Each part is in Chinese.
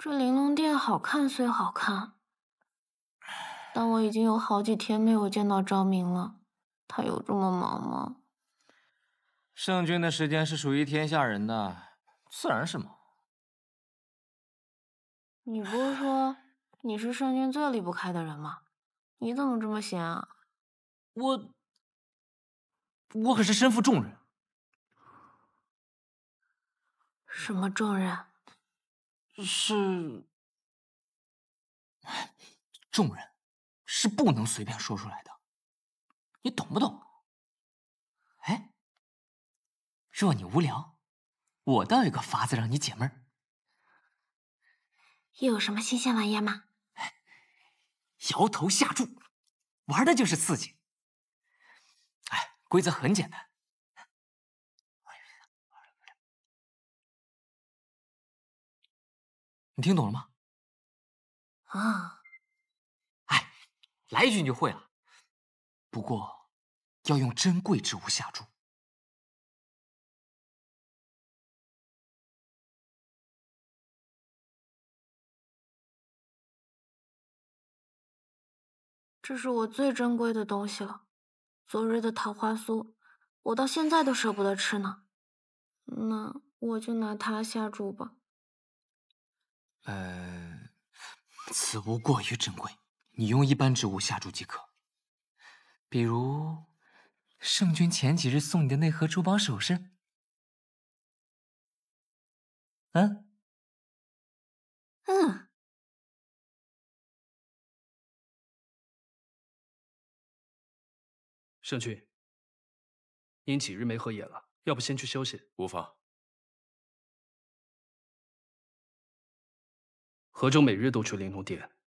这玲珑殿好看虽好看，但我已经有好几天没有见到昭明了。他有这么忙吗？圣君的时间是属于天下人的，自然是忙。你不是说你是圣君最离不开的人吗？你怎么这么闲啊？我可是身负重任。什么重任？是重任，是不能随便说出来的，你懂不懂？哎，若你无聊，我倒有个法子让你解闷儿。又有什么新鲜玩意吗？摇头下注，玩的就是刺激。哎，规则很简单。你听懂了吗？啊，哎，来一句你就会了。不过，要用珍贵之物下注。这是我最珍贵的东西了。昨日的桃花酥，我到现在都舍不得吃呢。那我就拿它下注吧。此物过于珍贵，你用一般之物下注即可。比如，圣君前几日送你的那盒珠宝首饰。嗯。嗯。圣君，您几日没合眼了？要不先去休息？无妨。河州每日都去玲珑殿，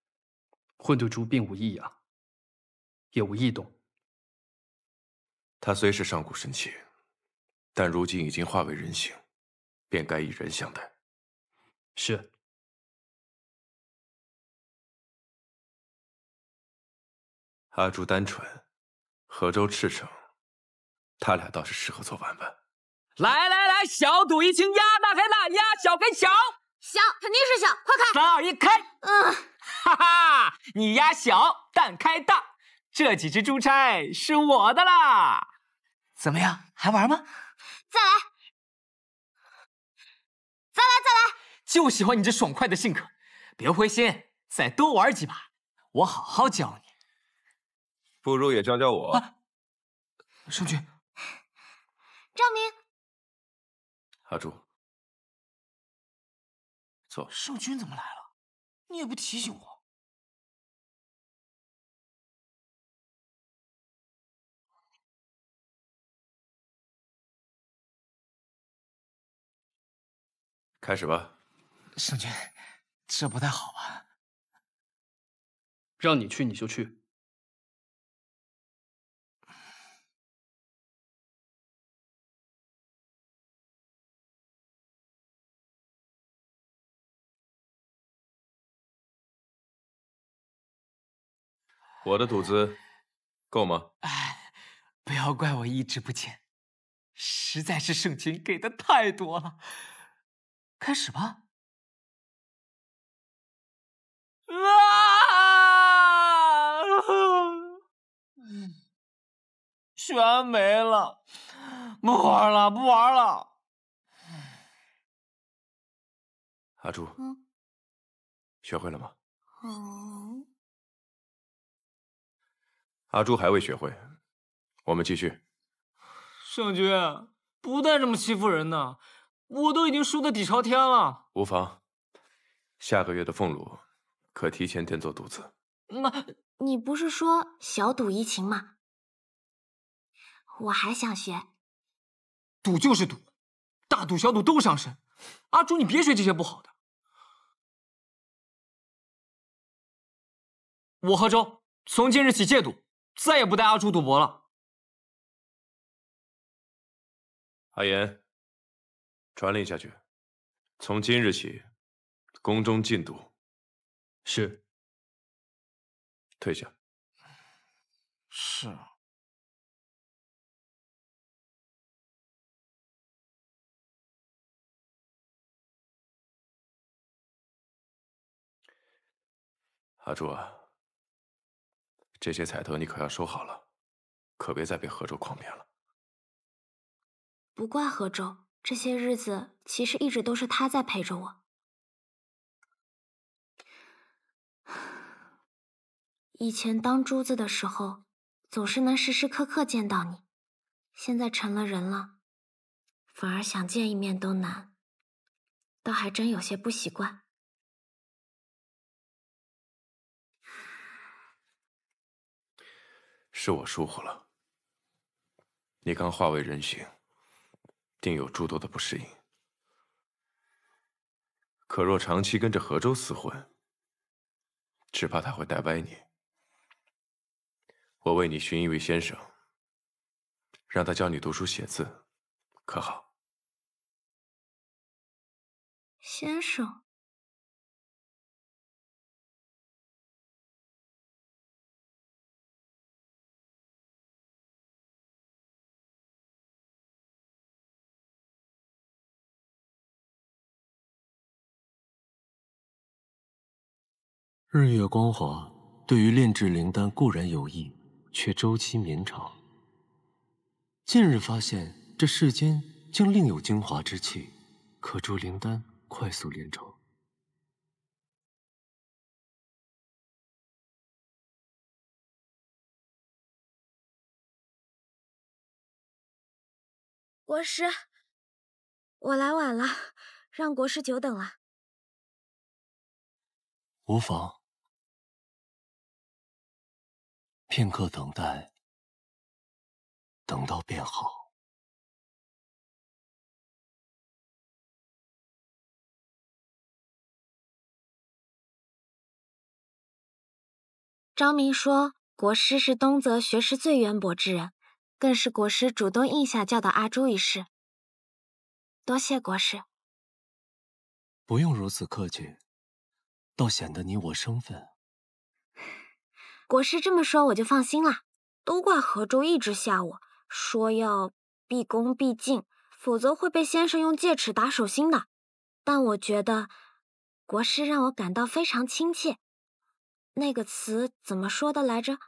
混沌珠并无异样，也无异动。他虽是上古神器，但如今已经化为人形，便该以人相待。是。阿朱单纯，河州赤诚，他俩倒是适合做玩玩。来来来，小赌怡情，压大开大，压小开小。小肯定是小，快开！3、2、1，开！哈哈，你压小，蛋开大，这几只珠钗是我的啦！怎么样，还玩吗？再来，再来，再来！就喜欢你这爽快的性格，别灰心，再多玩几把，我好好教你。不如也教教我。啊，圣君，昭明，阿朱，坐。圣君怎么来了？你也不提醒我。开始吧。圣君，这不太好吧？让你去你就去。我的赌资够吗？哎，不要怪我意志不坚，实在是圣君给的太多了。开始吧。啊！全没了，不玩了，不玩了。阿朱，学会了吗？阿朱还未学会，我们继续。圣君，不带这么欺负人的，我都已经输得底朝天了。无妨，下个月的俸禄可提前垫作赌资。你不是说小赌怡情吗？我还想学。赌就是赌，大赌小赌都伤身。阿朱，你别学这些不好的。我和周从今日起戒赌，再也不带阿朱赌博了。阿言，传令下去，从今日起，宫中禁赌。是。退下。是。阿朱啊，这些彩头你可要收好了，可别再被何周诓骗了。不怪何周，这些日子其实一直都是他在陪着我。以前当珠子的时候，总是能时时刻刻见到你，现在成了人了，反而想见一面都难，倒还真有些不习惯。是我疏忽了，你刚化为人形，定有诸多的不适应。可若长期跟着何周厮混，只怕他会带歪你。我为你寻一位先生，让他教你读书写字，可好？先生，日月光华对于炼制灵丹固然有益，却周期绵长。近日发现这世间竟另有精华之气，可助灵丹快速炼成。国师，我来晚了，让国师久等了。无妨，片刻等待，等到便好。张明说，国师是东泽学识最渊博之人，更是国师主动应下教导阿朱一事。多谢国师。不用如此客气，倒显得你我生分。国师这么说，我就放心了。都怪何周一直吓我，说要毕恭毕敬，否则会被先生用戒尺打手心的。但我觉得，国师让我感到非常亲切。那个词怎么说的来着？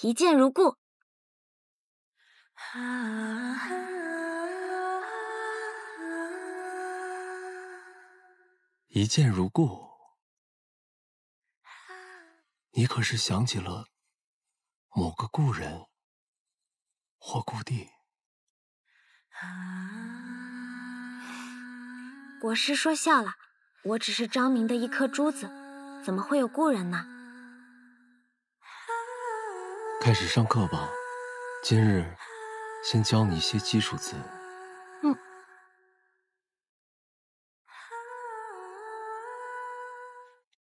一见如故。一见如故，你可是想起了某个故人或故地？国师说笑了，我只是张明的一颗珠子，怎么会有故人呢？开始上课吧，今日先教你一些基础字。嗯。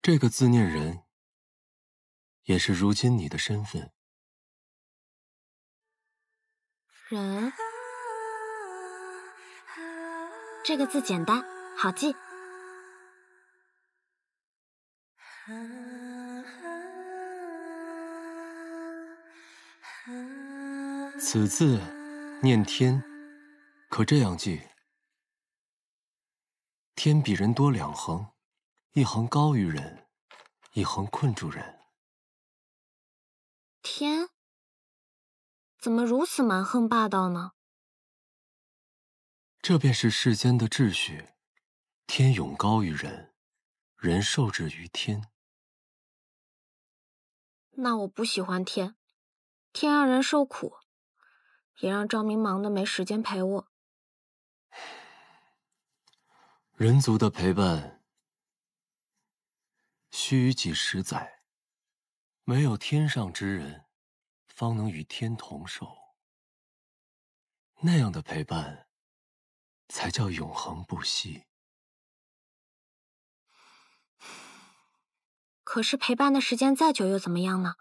这个字念人，也是如今你的身份。人，这个字简单，好记。此字念天，可这样记：天比人多两横，一横高于人，一横困住人。天？怎么如此蛮横霸道呢？这便是世间的秩序，天永高于人，人受制于天。那我不喜欢天，天让人受苦，也让赵明忙得没时间陪我。人族的陪伴，须臾几十载，没有天上之人，方能与天同寿。那样的陪伴，才叫永恒不息。可是陪伴的时间再久又怎么样呢？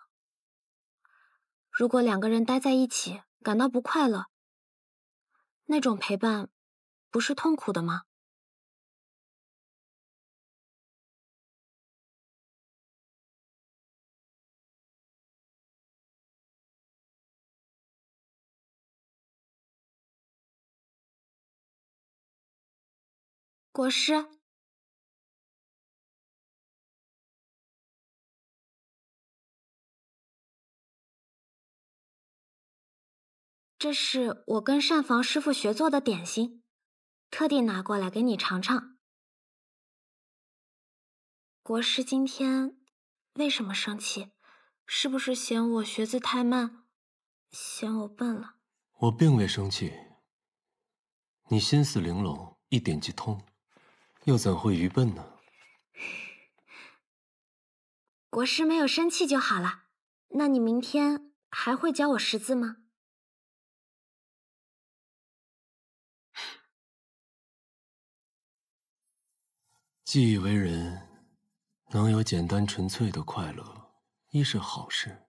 如果两个人待在一起，感到不快乐，那种陪伴，不是痛苦的吗？国师，这是我跟膳房师傅学做的点心，特地拿过来给你尝尝。国师今天为什么生气？是不是嫌我学字太慢，嫌我笨了？我并未生气。你心思玲珑，一点即通，又怎会愚笨呢？国师没有生气就好了。那你明天还会教我识字吗？既以为人能有简单纯粹的快乐，亦是好事。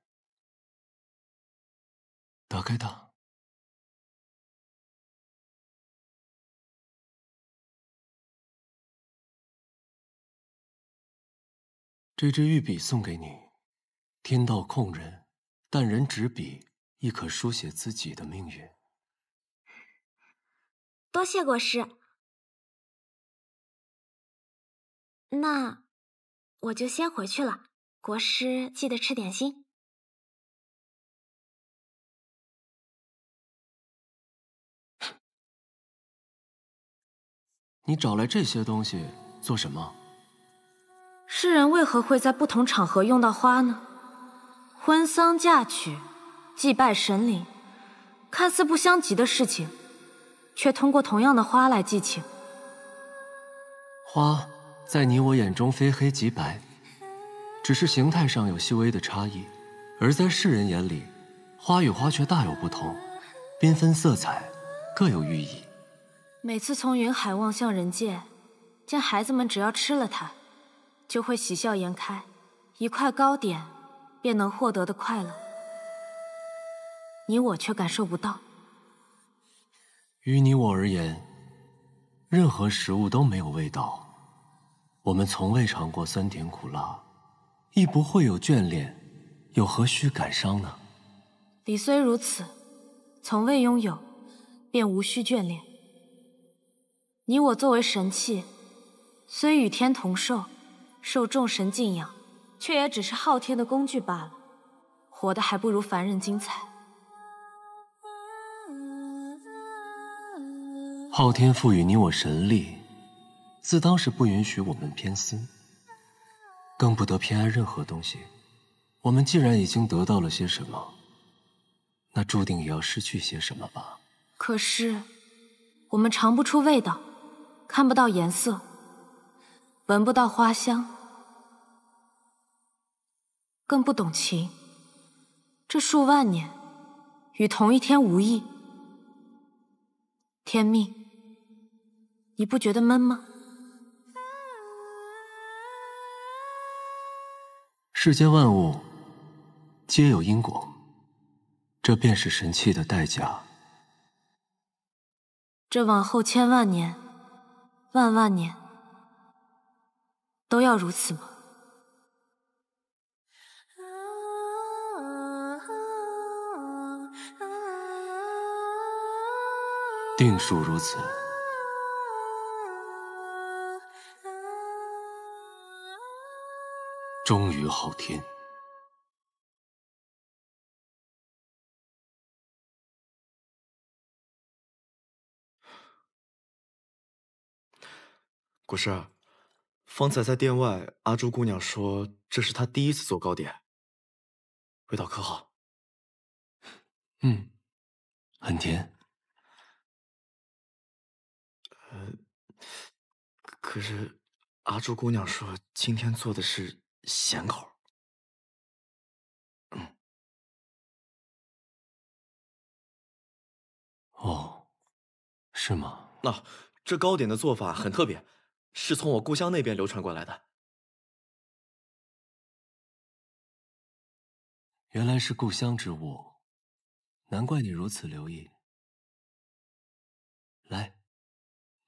打开它。这支玉笔送给你，天道控人，但人执笔亦可书写自己的命运。多谢国师。那我就先回去了，国师记得吃点心。你找来这些东西做什么？世人为何会在不同场合用到花呢？婚丧嫁娶、祭拜神灵，看似不相及的事情，却通过同样的花来寄情。花在你我眼中非黑即白，只是形态上有细微的差异，而在世人眼里，花与花却大有不同，缤纷色彩，各有寓意。每次从云海望向人界，见孩子们只要吃了它，就会喜笑颜开，一块糕点便能获得的快乐，你我却感受不到。于你我而言，任何食物都没有味道。我们从未尝过酸甜苦辣，亦不会有眷恋，又何须感伤呢？理虽如此，从未拥有，便无需眷恋。你我作为神器，虽与天同寿，受众神敬仰，却也只是昊天的工具罢了，活得还不如凡人精彩。昊天赋予你我神力，自当是不允许我们偏私，更不得偏爱任何东西。我们既然已经得到了些什么，那注定也要失去些什么吧。可是，我们尝不出味道，看不到颜色，闻不到花香，更不懂情。这数万年，与同一天无异。天命，你不觉得闷吗？世间万物皆有因果，这便是神器的代价。这往后千万年、万万年，都要如此吗？定属如此。终于昊天。国师，方才在殿外，阿朱姑娘说这是她第一次做糕点，味道可好？很甜。可是阿朱姑娘说今天做的是咸口。哦，是吗？那这糕点的做法很特别，是从我故乡那边流传过来的。原来是故乡之物，难怪你如此留意。来，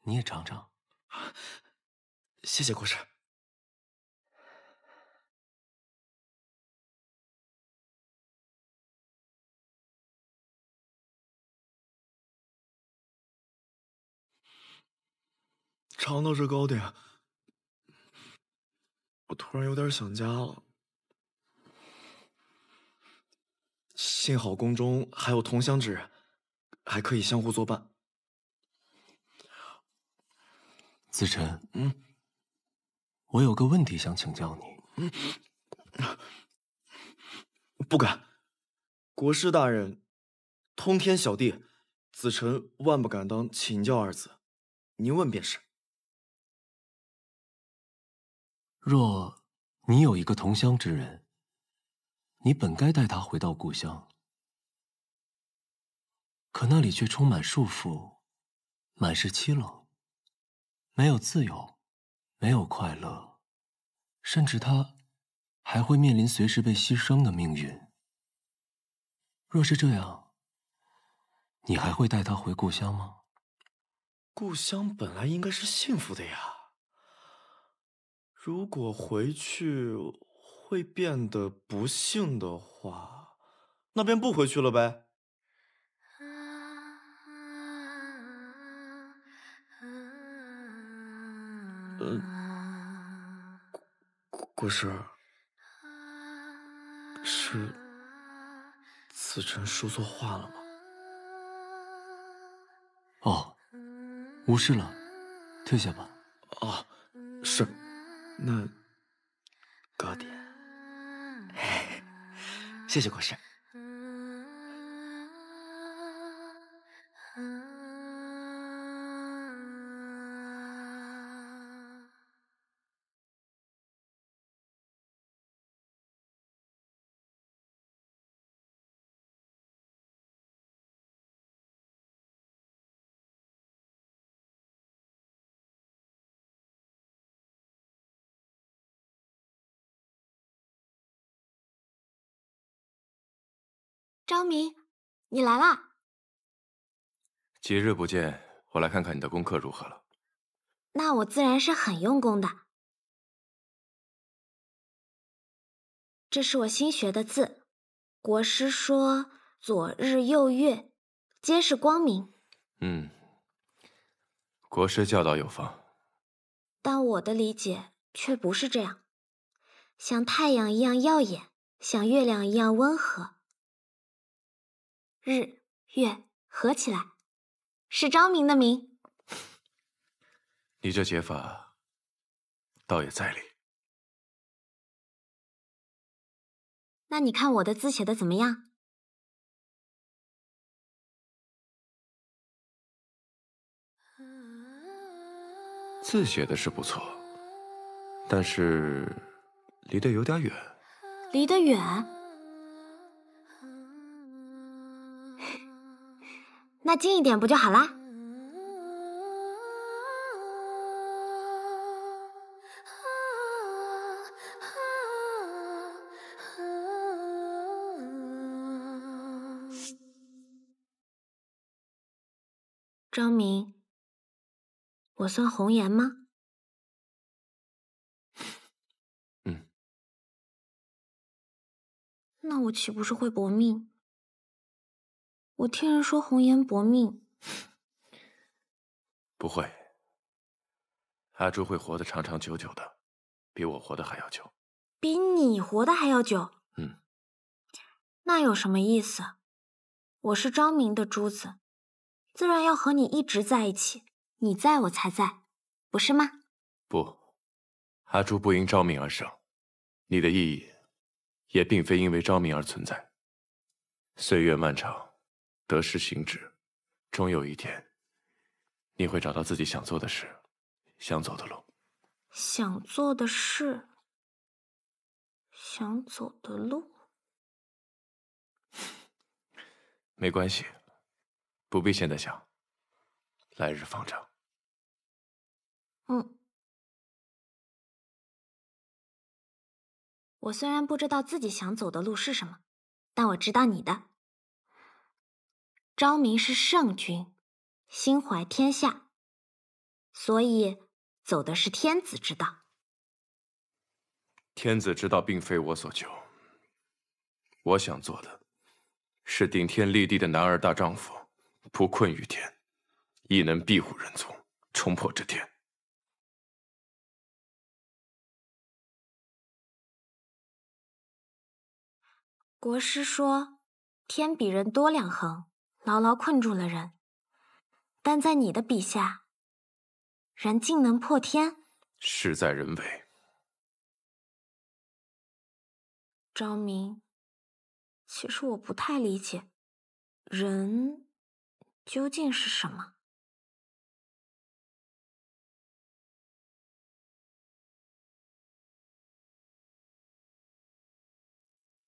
你也尝尝。谢谢国师。尝到这糕点，我突然有点想家了。幸好宫中还有同乡之人，还可以相互作伴。子辰，我有个问题想请教你。不敢，国师大人，通天小弟，子辰万不敢当请教二字，您问便是。若你有一个同乡之人，你本该带他回到故乡，可那里却充满束缚，满是凄冷，没有自由，没有快乐，甚至他还会面临随时被牺牲的命运。若是这样，你还会带他回故乡吗？故乡本来应该是幸福的呀，如果回去会变得不幸的话，那便不回去了呗。国师，是子辰说错话了吗？哦，无事了，退下吧。哦，是，那糕点，谢谢国师。昭明，你来啦！几日不见，我来看看你的功课如何了。那我自然是很用功的。这是我新学的字，国师说左日右月，皆是光明。国师教导有方，但我的理解却不是这样，像太阳一样耀眼，像月亮一样温和。日月合起来，是昭明的明。你这解法倒也在理。那你看我的字写的怎么样？字写的是不错，但是离得有点远。离得远？那近一点不就好啦？昭明，我算红颜吗？那我岂不是会薄命？我听人说红颜薄命。不会，阿朱会活得长长久久的，比我活得还要久。比你活得还要久？那有什么意思？我是昭明的珠子，自然要和你一直在一起，你在我才在，不是吗？不，阿朱不因昭明而生，你的意义也并非因为昭明而存在。岁月漫长，得失行止，终有一天，你会找到自己想做的事，想走的路。想做的事，想走的路。没关系，不必现在想，来日方长。我虽然不知道自己想走的路是什么，但我知道你的。昭明是圣君，心怀天下，所以走的是天子之道。天子之道并非我所求，我想做的是顶天立地的男儿大丈夫，不困于天，亦能庇护人族，冲破这天。国师说，天比人多2横，牢牢困住了人。但在你的笔下，人竟能破天？事在人为。昭明，其实我不太理解，人究竟是什么？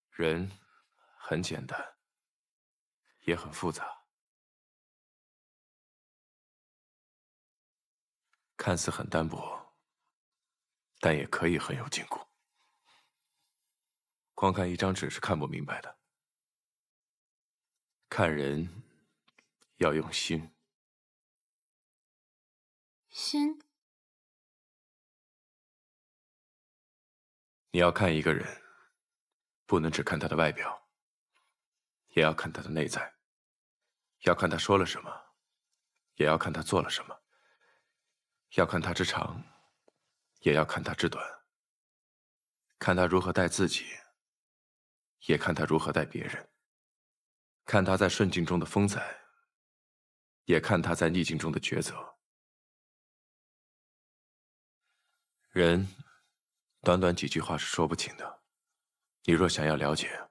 人很简单，也很复杂，看似很单薄，但也可以很有筋骨。光看一张纸是看不明白的，看人要用心。心？你要看一个人，不能只看他的外表，也要看他的内在，要看他说了什么，也要看他做了什么，要看他之长，也要看他之短，看他如何待自己，也看他如何待别人，看他在顺境中的风采，也看他在逆境中的抉择。人短短几句话是说不清的，你若想要了解，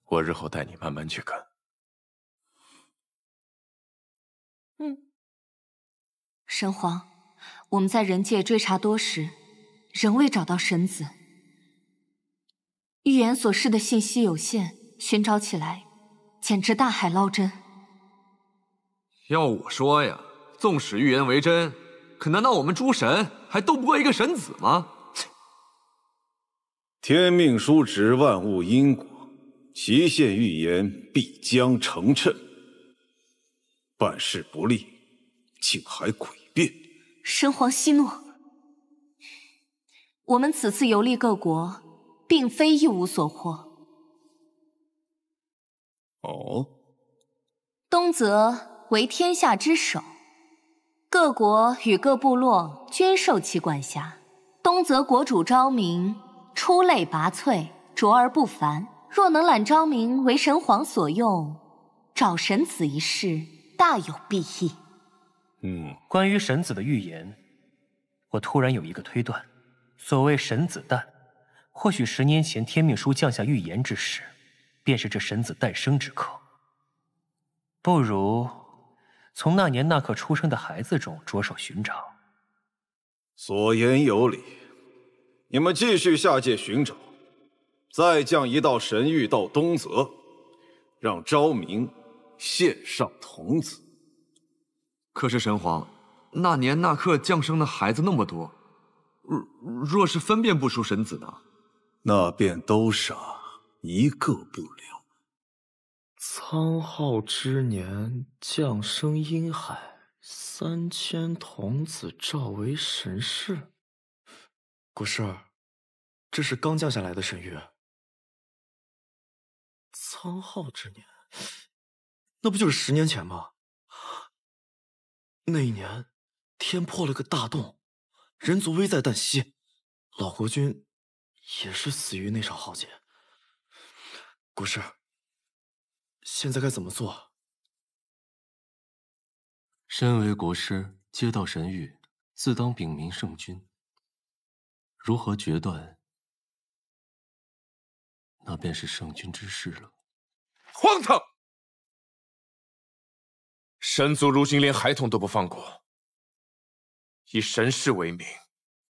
我日后带你慢慢去看。神皇，我们在人界追查多时，仍未找到神子。预言所示的信息有限，寻找起来简直大海捞针。要我说呀，纵使预言为真，可难道我们诸神还斗不过一个神子吗？天命书指万物因果，其限预言必将成谶。办事不力，竟还诡辩。神皇息怒，我们此次游历各国，并非一无所获。哦，东泽为天下之首，各国与各部落均受其管辖。东泽国主昭明出类拔萃，卓而不凡。若能揽昭明为神皇所用，找神子一事大有裨益。关于神子的预言，我突然有一个推断：所谓神子诞，或许10年前天命书降下预言之时，便是这神子诞生之刻。不如从那年那刻出生的孩子中着手寻找。所言有理，你们继续下界寻找，再降一道神谕到东泽，让昭明献上童子。可是神皇，那年那刻降生的孩子那么多，若是分辨不出神子呢？那便都杀，一个不留。苍浩之年降生阴海，3000童子召为神士。国师，这是刚降下来的神谕。苍浩之年，那不就是10年前吗？那一年，天破了个大洞，人族危在旦夕，老国君也是死于那场浩劫。国师，现在该怎么做？身为国师，接到神谕，自当禀明圣君。如何决断，那便是圣君之事了。荒唐！神族如今连孩童都不放过，以神事为名，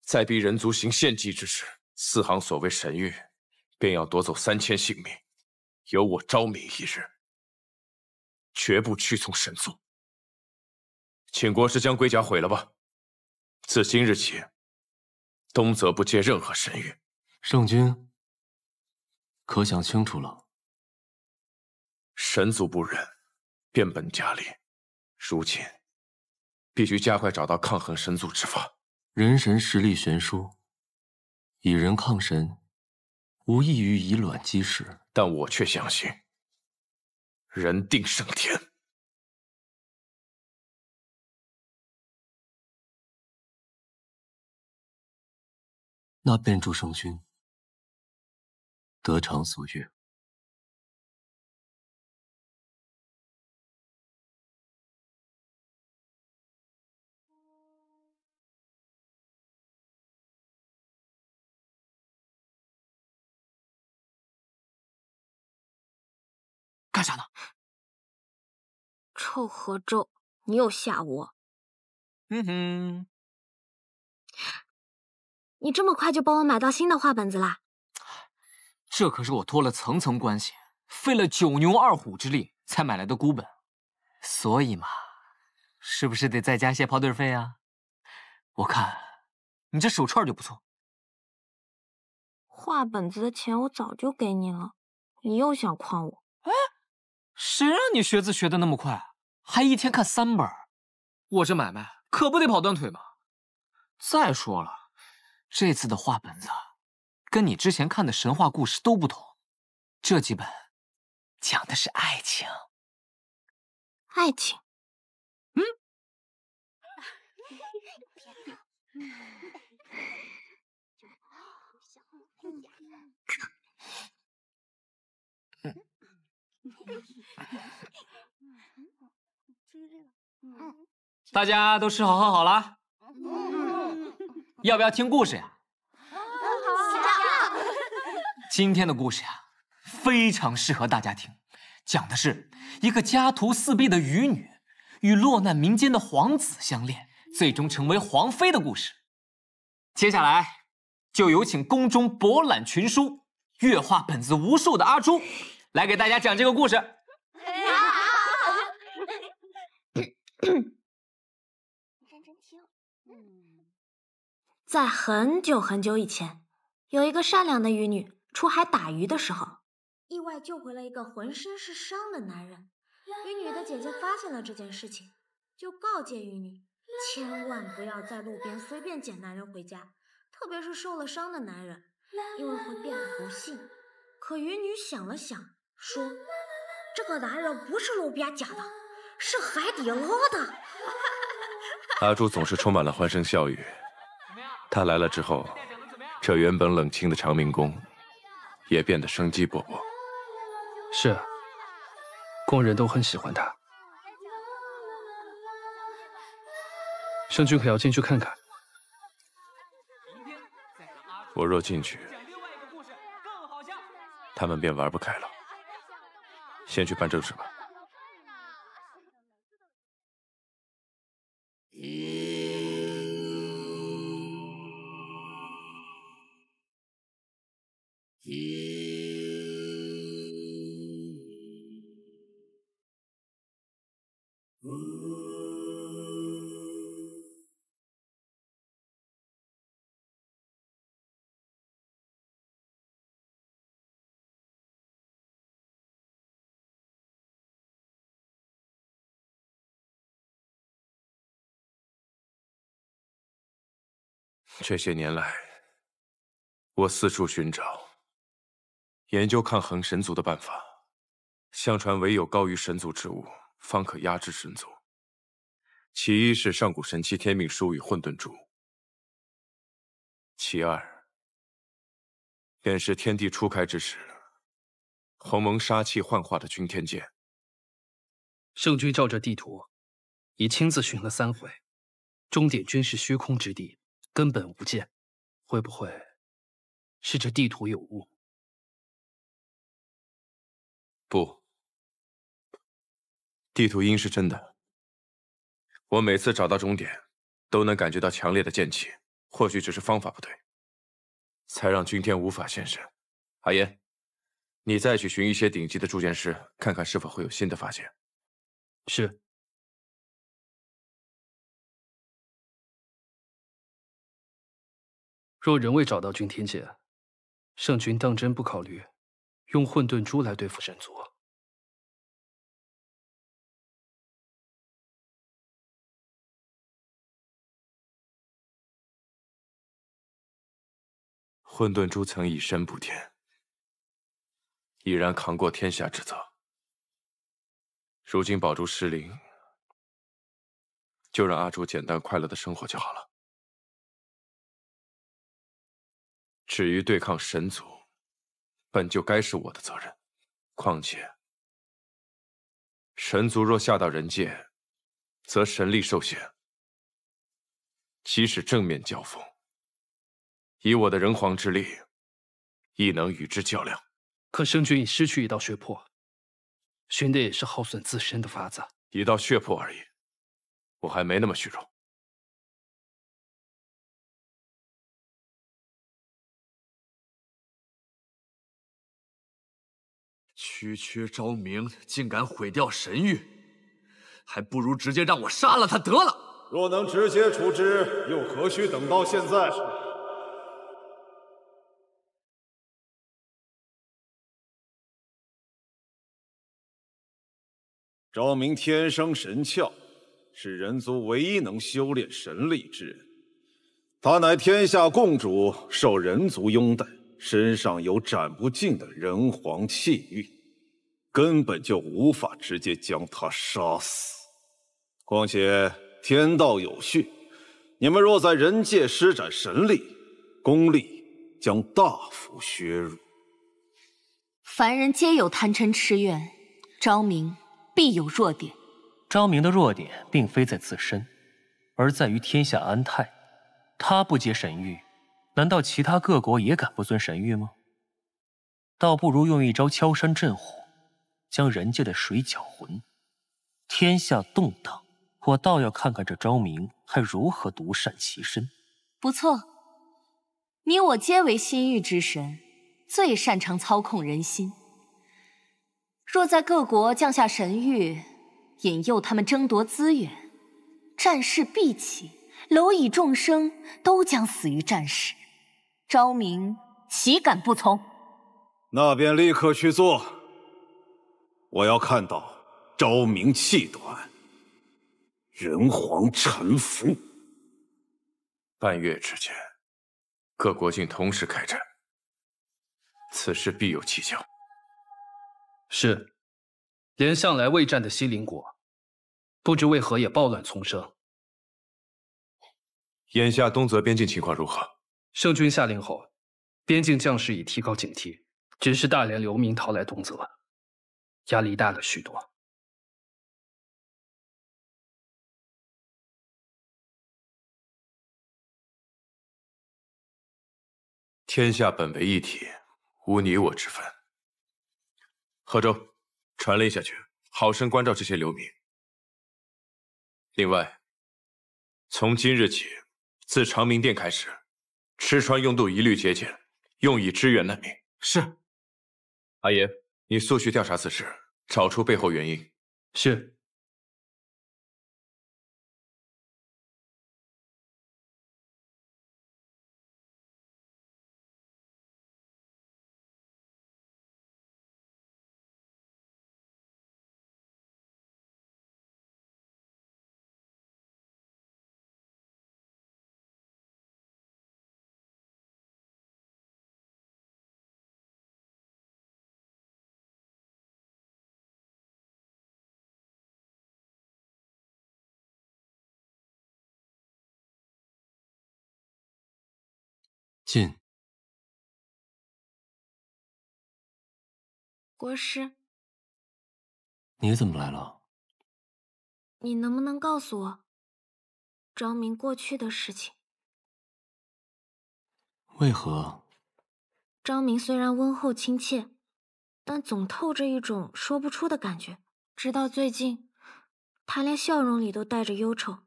再逼人族行献祭之事，4行所谓神谕，便要夺走3000性命，有我昭明一日，绝不屈从神族。请国师将龟甲毁了吧！自今日起，东泽不接任何神谕。圣君，可想清楚了？神族不忍，变本加厉。如今，必须加快找到抗衡神族之法。人神实力悬殊，以人抗神，无异于以卵击石。但我却相信，人定胜天。那便祝圣君得偿所愿。干啥呢？臭河州，你又吓我！你这么快就帮我买到新的画本子啦？这可是我托了层层关系，费了9牛2虎之力才买来的孤本，所以嘛，是不是得再加些跑腿费啊？我看你这手串就不错。画本子的钱我早就给你了，你又想诓我？哎，谁让你学字学的那么快，还一天看3本？我这买卖可不得跑断腿吗？再说了，这次的画本子跟你之前看的神话故事都不同，这几本讲的是爱情。爱情？大家都吃好喝好了？要不要听故事呀？今天的故事呀，非常适合大家听，讲的是一个家徒四壁的渔女与落难民间的皇子相恋，最终成为皇妃的故事。接下来就有请宫中博览群书、阅画本子无数的阿朱来给大家讲这个故事。在很久很久以前，有一个善良的渔女出海打鱼的时候，意外救回了一个浑身是伤的男人。渔女的姐姐发现了这件事情，就告诫渔女千万不要在路边随便捡男人回家，特别是受了伤的男人，因为会变得不幸。可渔女想了想，说：“这个男人不是路边捡的，是海底捞的。”阿朱总是充满了欢声笑语。他来了之后，这原本冷清的长明宫也变得生机勃勃。是啊，工人都很喜欢他。圣君可要进去看看。我若进去，他们便玩不开了。先去办正事吧。这些年来，我四处寻找，研究抗衡神族的办法。相传，唯有高于神族之物，方可压制神族。其一是上古神器天命书与混沌珠，其二便是天地初开之时，鸿蒙杀气幻化的君天剑。圣君照这地图，已亲自寻了3回，终点均是虚空之地，根本无剑。会不会是这地图有误？不，地图应是真的。我每次找到终点，都能感觉到强烈的剑气，或许只是方法不对，才让君天无法现身。阿言，你再去寻一些顶级的铸剑师，看看是否会有新的发现。是。若仍未找到君天剑，圣君当真不考虑用混沌珠来对付神族？混沌珠曾以身补天，已然扛过天下之责。如今宝珠失灵，就让阿朱简单快乐的生活就好了。至于对抗神族，本就该是我的责任。况且，神族若下到人界，则神力受限，即使正面交锋，以我的人皇之力，亦能与之较量。可圣君已失去一道血魄，寻的也是耗损自身的法子。一道血泊而已，我还没那么虚荣。区区昭明竟敢毁掉神域，还不如直接让我杀了他得了。若能直接处置，又何须等到现在？昭明天生神窍，是人族唯一能修炼神力之人。他乃天下共主，受人族拥戴，身上有斩不尽的人皇气运，根本就无法直接将他杀死。况且天道有序，你们若在人界施展神力，功力将大幅削弱。凡人皆有贪嗔痴怨，昭明必有弱点。昭明的弱点并非在自身，而在于天下安泰。他不接神谕，难道其他各国也敢不遵神谕吗？倒不如用一招敲山震虎，将人界的水搅浑。天下动荡，我倒要看看这昭明还如何独善其身。不错，你我皆为心域之神，最擅长操控人心。若在各国降下神谕，引诱他们争夺资源，战事必起，蝼蚁众生都将死于战时。昭明岂敢不从？那便立刻去做。我要看到昭明气短，人皇臣服。半月之间，各国竟同时开战，此事必有蹊跷。是，连向来未战的西邻国，不知为何也暴乱丛生。眼下东泽边境情况如何？圣君下令后，边境将士已提高警惕，只是大量流民逃来东泽，压力大了许多。天下本为一体，无你我之分。贺州，传令下去，好生关照这些流民。另外，从今日起，自长明殿开始，吃穿用度一律节俭，用以支援难民。是。阿爷，你速去调查此事，找出背后原因。是。进。国师，你怎么来了？你能不能告诉我昭明过去的事情？为何？昭明虽然温厚亲切，但总透着一种说不出的感觉。直到最近，他连笑容里都带着忧愁，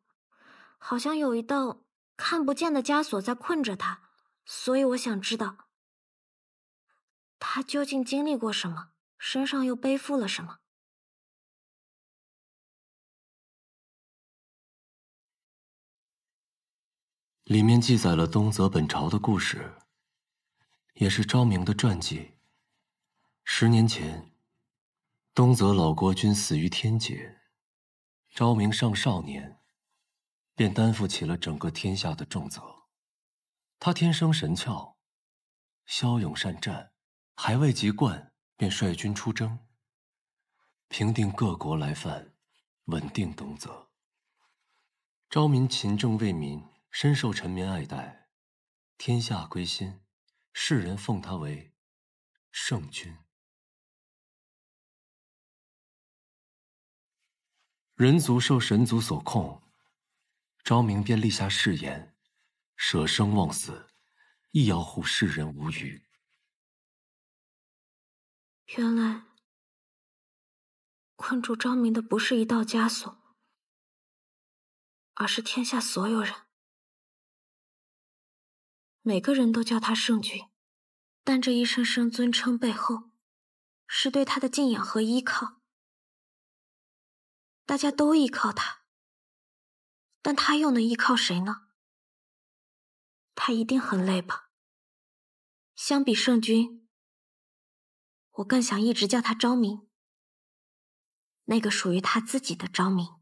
好像有一道看不见的枷锁在困着他。所以我想知道，他究竟经历过什么，身上又背负了什么。里面记载了东泽本朝的故事，也是昭明的传记。10年前，东泽老国君死于天劫，昭明尚少年，便担负起了整个天下的重责。他天生神窍，骁勇善战，还未及冠，便率军出征，平定各国来犯，稳定东泽。昭明勤政为民，深受臣民爱戴，天下归心，世人奉他为圣君。人族受神族所控，昭明便立下誓言，舍生忘死，亦要护世人无虞。原来困住昭明的不是一道枷锁，而是天下所有人。每个人都叫他圣君，但这一声声尊称背后，是对他的敬仰和依靠。大家都依靠他，但他又能依靠谁呢？他一定很累吧。相比圣君，我更想一直叫他昭明，那个属于他自己的昭明。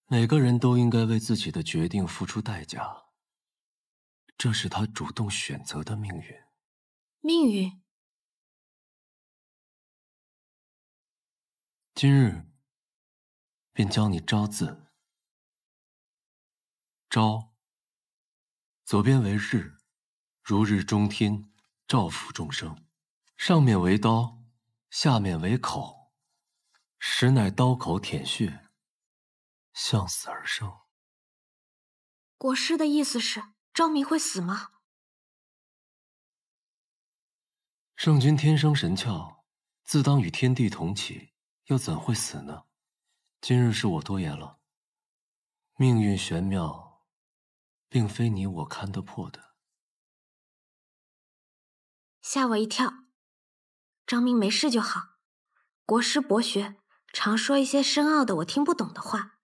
每个人都应该为自己的决定付出代价，这是他主动选择的命运。命运？今日便教你昭字。昭，左边为日，如日中天，照拂众生。上面为刀，下面为口，实乃刀口舔血，向死而生。国师的意思是，昭明会死吗？圣君天生神窍，自当与天地同起，又怎会死呢？今日是我多言了。命运玄妙，并非你我看得破的。吓我一跳。昭明没事就好。国师博学，常说一些深奥的我听不懂的话。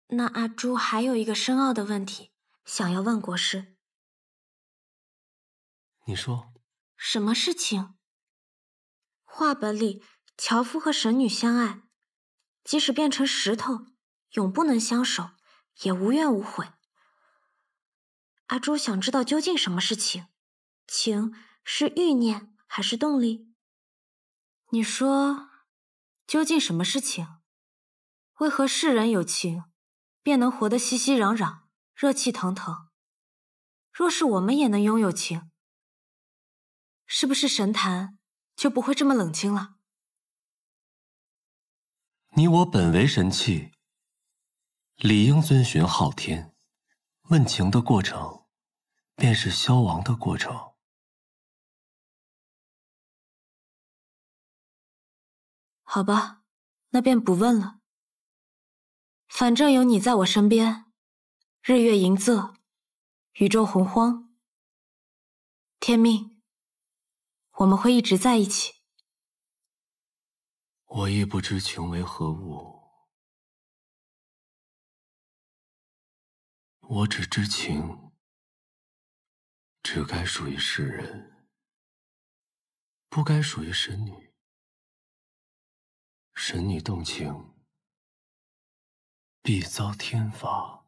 那阿朱还有一个深奥的问题，想要问国师。你说。什么事情？画本里樵夫和神女相爱，即使变成石头，永不能相守，也无怨无悔。阿朱想知道究竟什么是情？情是欲念还是动力？你说，究竟什么是情？为何世人有情，便能活得熙熙攘攘，热气腾腾？若是我们也能拥有情，是不是神坛就不会这么冷清了？你我本为神器，理应遵循昊天。问情的过程，便是消亡的过程。好吧，那便不问了。反正有你在我身边，日月盈仄，宇宙洪荒，天命，我们会一直在一起。我亦不知情为何物，我只知情只该属于世人，不该属于神女。神女动情，必遭天罚。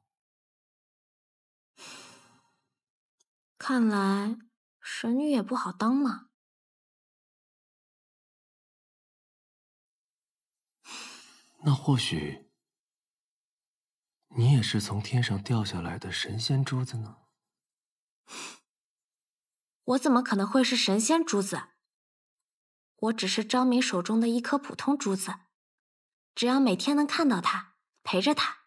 看来神女也不好当嘛。那或许你也是从天上掉下来的神仙珠子呢？我怎么可能会是神仙珠子？我只是昭明手中的一颗普通珠子，只要每天能看到它，陪着它，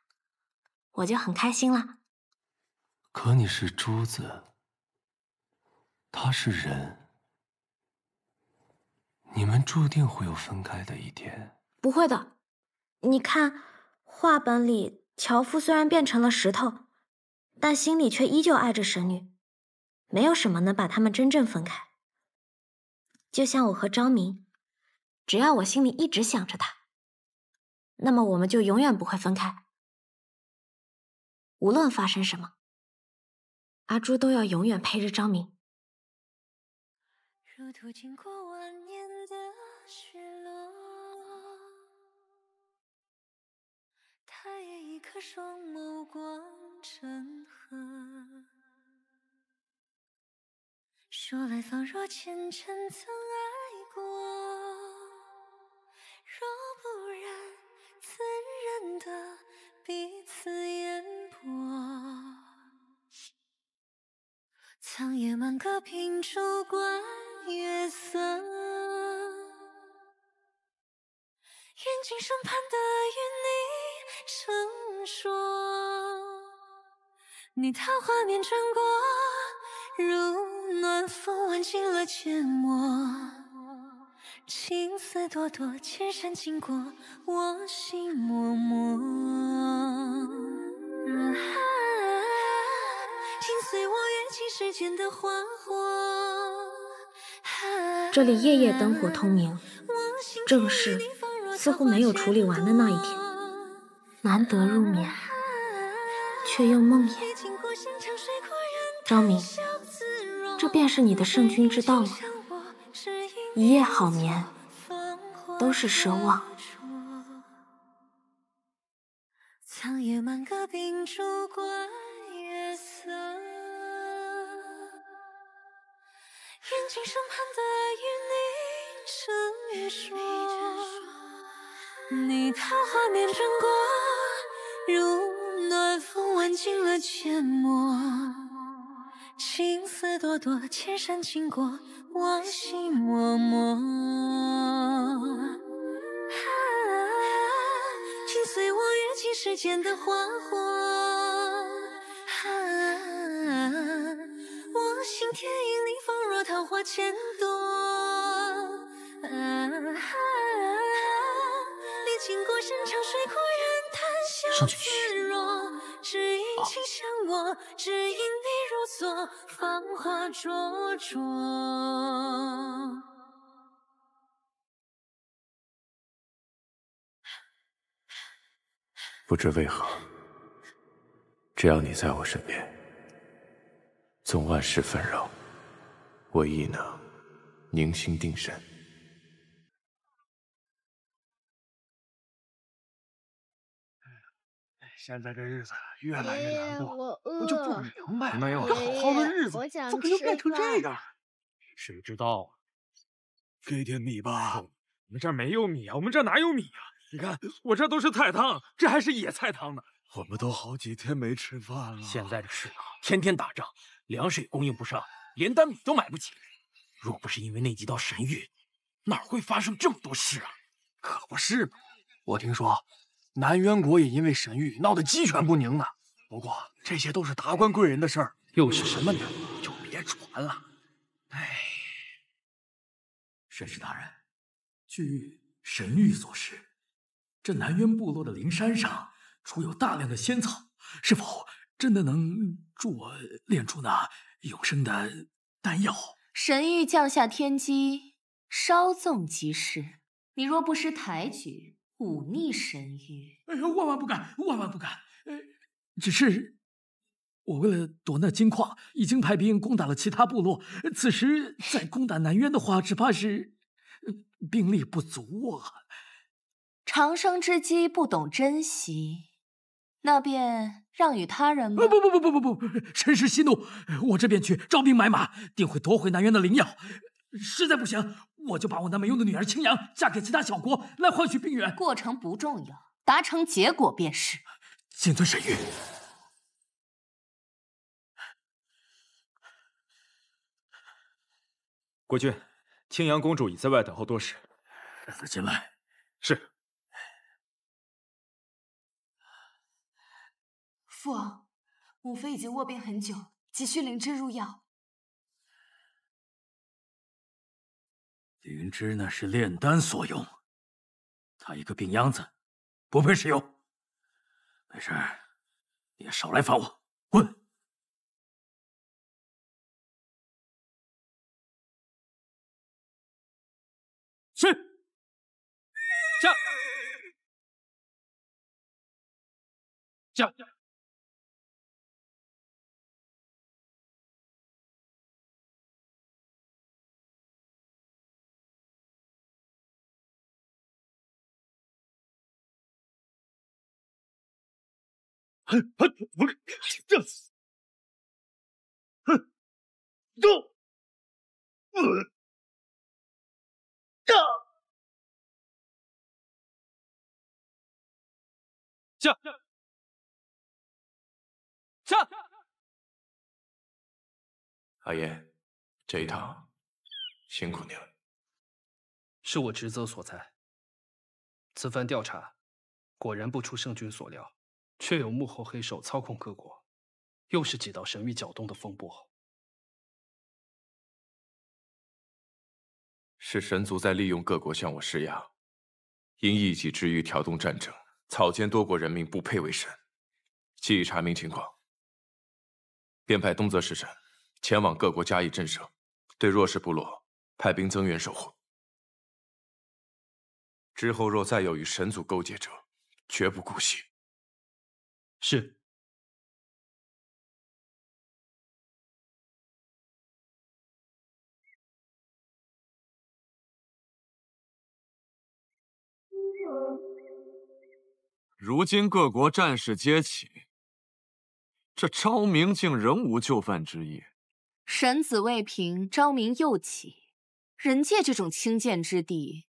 我就很开心了。可你是珠子，他是人，你们注定会有分开的一天。不会的，你看，画本里樵夫虽然变成了石头，但心里却依旧爱着神女，没有什么能把他们真正分开。就像我和昭明，只要我心里一直想着他，那么我们就永远不会分开。无论发生什么，阿朱都要永远陪着昭明。如途经过万年的雪落，他也一颗双眸光成河。说来方若前尘曾爱过，若不然怎认得彼此烟波？苍野满阁凭烛观月色，愿今生盼得与你成说。你桃花面转过，如暖风挽尽了阡陌。青丝朵朵，千山经过我心脉脉。请随我跃进世间的花火。这里夜夜灯火通明，这个事似乎没有处理完的那一天。难得入眠，却又梦魇。昭明，这便是你的圣君之道吗？一夜好眠，都是奢望。苍野满阁秉烛观月色，眼睛上盼的与你成说。你桃花面转过，如暖风挽进了缄默。青丝朵朵，千山经过我心脉脉。请随我跃进世间的花火。我心田影里仿若桃花千朵。经过山长水阔，人谈笑自若。只因情向我，只因你如昨，芳华灼灼。不知为何，只要你在我身边，纵万事纷扰，我亦能宁心定神。现在这日子越来越难过，我就不明白，没有这好好的日子怎么就变成这样？谁知道啊？给点米吧。我们这儿没有米啊，我们这儿哪有米啊？你看，我这都是菜汤，这还是野菜汤呢。我们都好几天没吃饭了。现在这世道，天天打仗，粮食也供应不上，连担米都买不起。若不是因为那几道神谕，哪会发生这么多事啊？可不是嘛！我听说南渊国也因为神谕闹得鸡犬不宁呢。不过这些都是达官贵人的事儿，又是什么呢？就别传了。哎，神使大人，据神谕所示，这南渊部落的灵山上储有大量的仙草，是否真的能助我炼出那永生的丹药？神谕降下天机，稍纵即逝。你若不识抬举，忤逆神谕，哎呦，万万不敢，万万不敢！只是我为了夺那金矿，已经派兵攻打了其他部落。此时再攻打南渊的话，只怕是兵力不足啊。长生之机不懂珍惜，那便让与他人吧。不，神使息怒，我这便去招兵买马，定会夺回南渊的灵药。实在不行，我就把我那没用的女儿青阳嫁给其他小国，来换取兵源。过程不重要，达成结果便是。谨遵神谕。国君，青阳公主已在外等候多时，让她进来。是。父王，母妃已经卧病很久，急需灵芝入药。灵芝那是炼丹所用，她一个病秧子，不配使用。没事，你也少来烦我，滚！是。驾。驾。驾！阿言，这一趟辛苦你了。是我职责所在。此番调查，果然不出圣君所料，确有幕后黑手操控各国，又是几道神谕搅动的风波。是神族在利用各国向我施压，因一己之欲挑动战争，草菅多国人民不配为神。既已查明情况，便派东泽使臣前往各国加以震慑，对弱势部落派兵增援守护。之后若再有与神族勾结者，绝不姑息。是。如今各国战事皆起，这昭明竟仍无就范之意。神子未平，昭明又起，人界这种轻贱之地，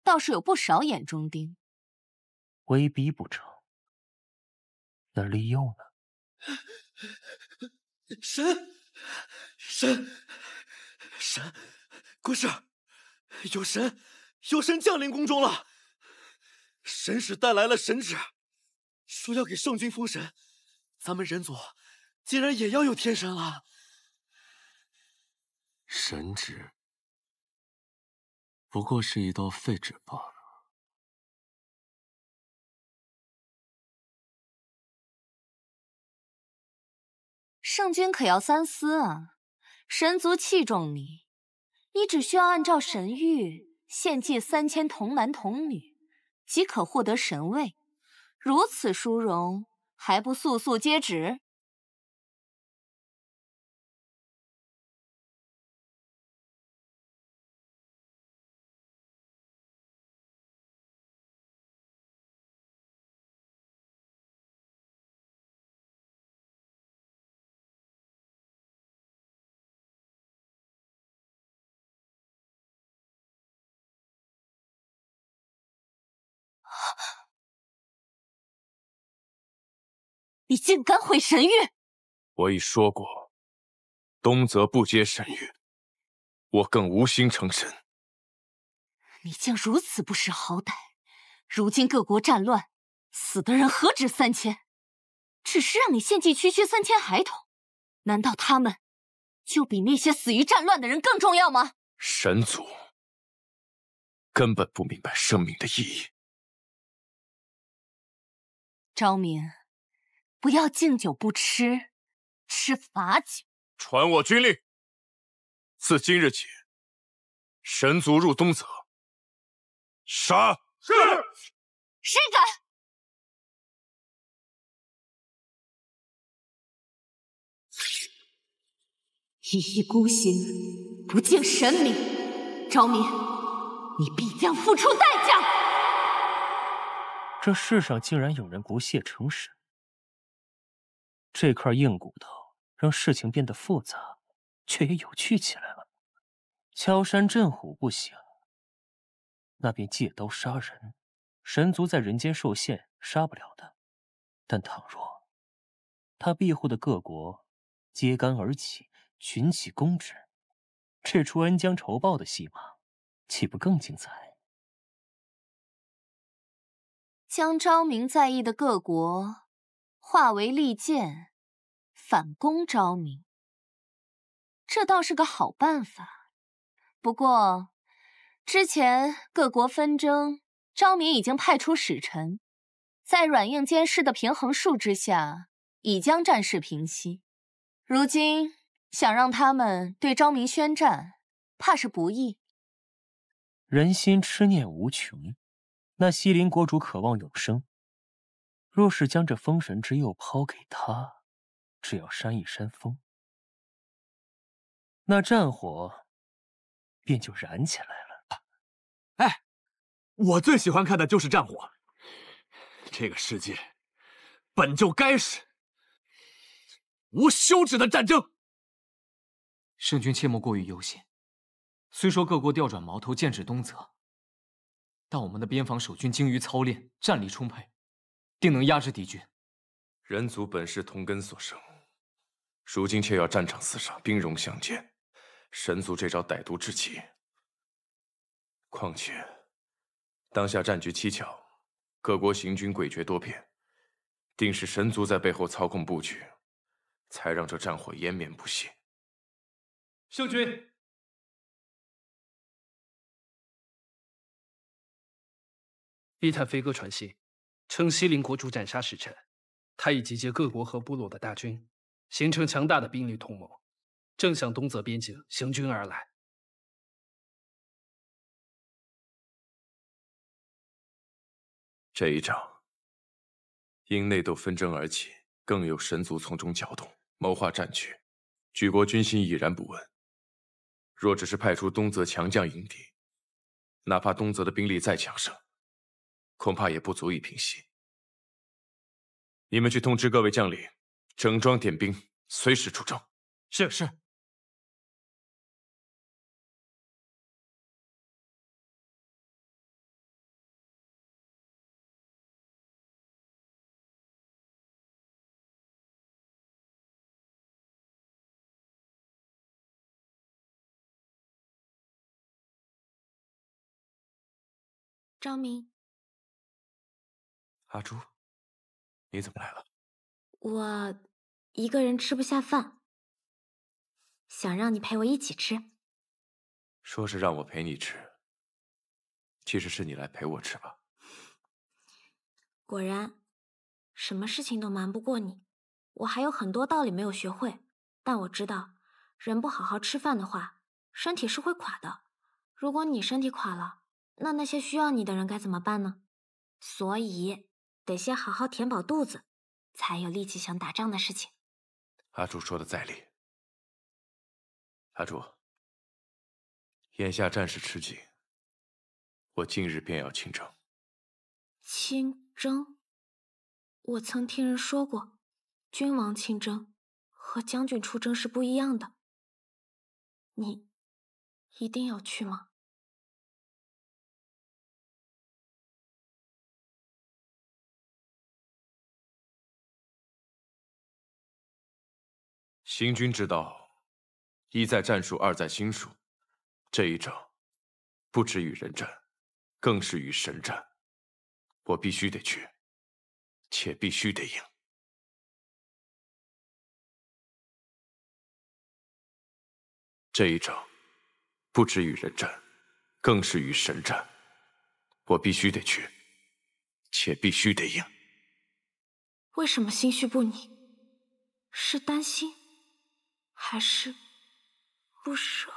倒是有不少眼中钉。威逼不成，那利诱呢？神，国师，有神降临宫中了。神使带来了神旨，说要给圣君封神，咱们人族竟然也要有天神了。神旨不过是一道废纸罢了。圣君可要三思啊！神族器重你，你只需要按照神谕献祭3000童男童女，即可获得神位。如此殊荣，还不速速接旨？你竟敢毁神谕！我已说过，东泽不接神谕，我更无心成神。你竟如此不识好歹！如今各国战乱，死的人何止3000，只是让你献祭区3000孩童，难道他们就比那些死于战乱的人更重要吗？神族根本不明白生命的意义。昭明，不要敬酒不吃，吃罚酒。传我军令，自今日起，神族入东泽，杀！是。谁敢？一意孤行，不敬神明，昭明，你必将付出代价！这世上竟然有人不屑成神，这块硬骨头让事情变得复杂，却也有趣起来了。敲山震虎不行，那便借刀杀人。神族在人间受限，杀不了的。但倘若他庇护的各国揭竿而起，群起攻之，这出恩将仇报的戏码，岂不更精彩？将昭明在意的各国化为利剑，反攻昭明，这倒是个好办法。不过，之前各国纷争，昭明已经派出使臣，在软硬兼施的平衡术之下，已将战事平息。如今想让他们对昭明宣战，怕是不易。人心痴念无穷，那西林国主渴望永生，若是将这封神之佑抛给他，只要扇一扇风，那战火便就燃起来了。哎，我最喜欢看的就是战火。这个世界本就该是无休止的战争。圣君切莫过于忧心。虽说各国调转矛头，剑指东泽，但我们的边防守军精于操练，战力充沛，定能压制敌军。人族本是同根所生，如今却要战场厮杀，兵戎相见，神族这招歹毒至极。况且当下战局蹊跷，各国行军诡谲多变，定是神族在背后操控布局，才让这战火延绵不息。圣君。伊坦飞鸽传信，称西陵国主斩杀使臣，他已集结各国和部落的大军，形成强大的兵力同盟，正向东泽边境行军而来。这一仗，因内斗纷争而起，更有神族从中搅动，谋划战局，举国军心已然不稳。若只是派出东泽强将迎敌，哪怕东泽的兵力再强盛，恐怕也不足以平息。你们去通知各位将领，整装点兵，随时出征。是。张明，阿朱，你怎么来了？我一个人吃不下饭，想让你陪我一起吃。说是让我陪你吃，其实是你来陪我吃吧。果然，什么事情都瞒不过你。我还有很多道理没有学会，但我知道，人不好好吃饭的话，身体是会垮的。如果你身体垮了，那些需要你的人该怎么办呢？所以，得先好好填饱肚子，才有力气想打仗的事情。阿朱说的在理。阿朱，眼下战事吃紧，我近日便要亲征。亲征？我曾听人说过，君王亲征和将军出征是不一样的。你一定要去吗？行军之道，一在战术，二在心术。这一仗，不止与人战，更是与神战。我必须得去，且必须得赢。这一仗，不止与人战，更是与神战。我必须得去，且必须得赢。为什么心绪不宁？是担心，还是不舍？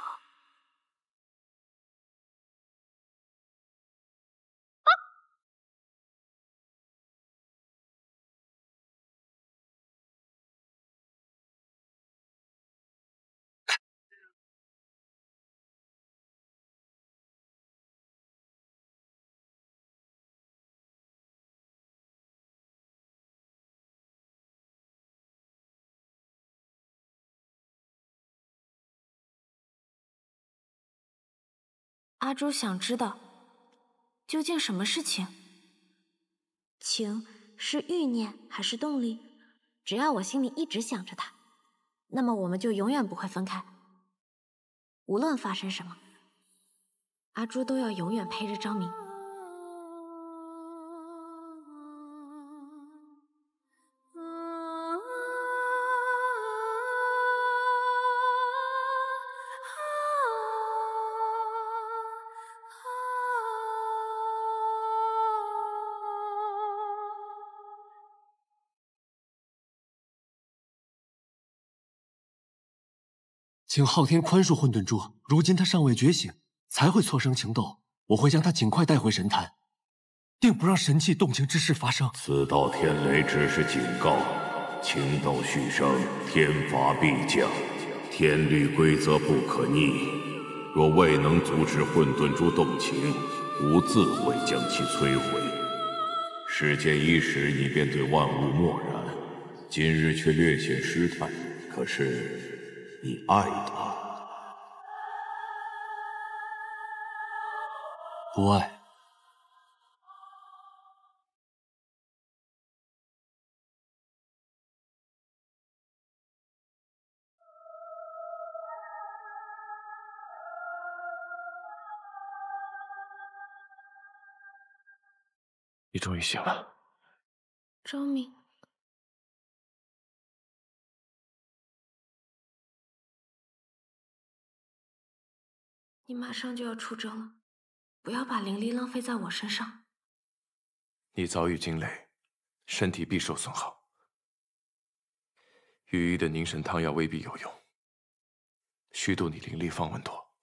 阿朱想知道，究竟什么是情？情是欲念还是动力？只要我心里一直想着他，那么我们就永远不会分开。无论发生什么，阿朱都要永远陪着张明。请昊天宽恕混沌珠，如今他尚未觉醒，才会错生情斗。我会将他尽快带回神坛，定不让神器动情之事发生。此道天雷只是警告，情斗续生，天罚必降，天律规则不可逆。若未能阻止混沌珠动情，吾自会将其摧毁。世间伊始，你便对万物漠然，今日却略显失态。可是你爱他？不爱。你终于醒了。张明，你马上就要出征了，不要把灵力浪费在我身上。你遭遇惊雷，身体必受损耗。羽翼的凝神汤药未必有用，虚度你灵力方稳妥。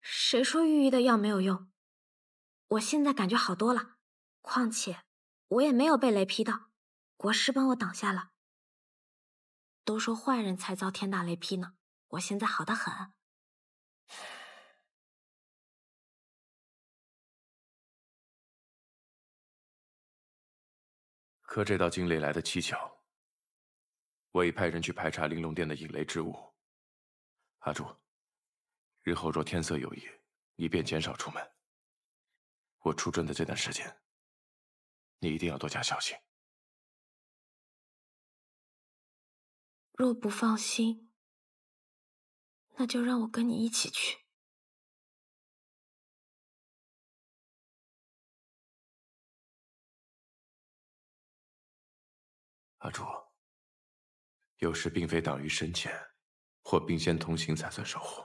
谁说御医的药没有用？我现在感觉好多了，况且我也没有被雷劈到，国师帮我挡下了。都说坏人才遭天大雷劈呢，我现在好得很。可这道惊雷来得蹊跷，我已派人去排查玲珑殿的引雷之物。阿朱，日后若天色有异，你便减少出门。我出征的这段时间，你一定要多加小心。若不放心，那就让我跟你一起去。阿朱，有时并非党羽深浅或并肩同行才算守护。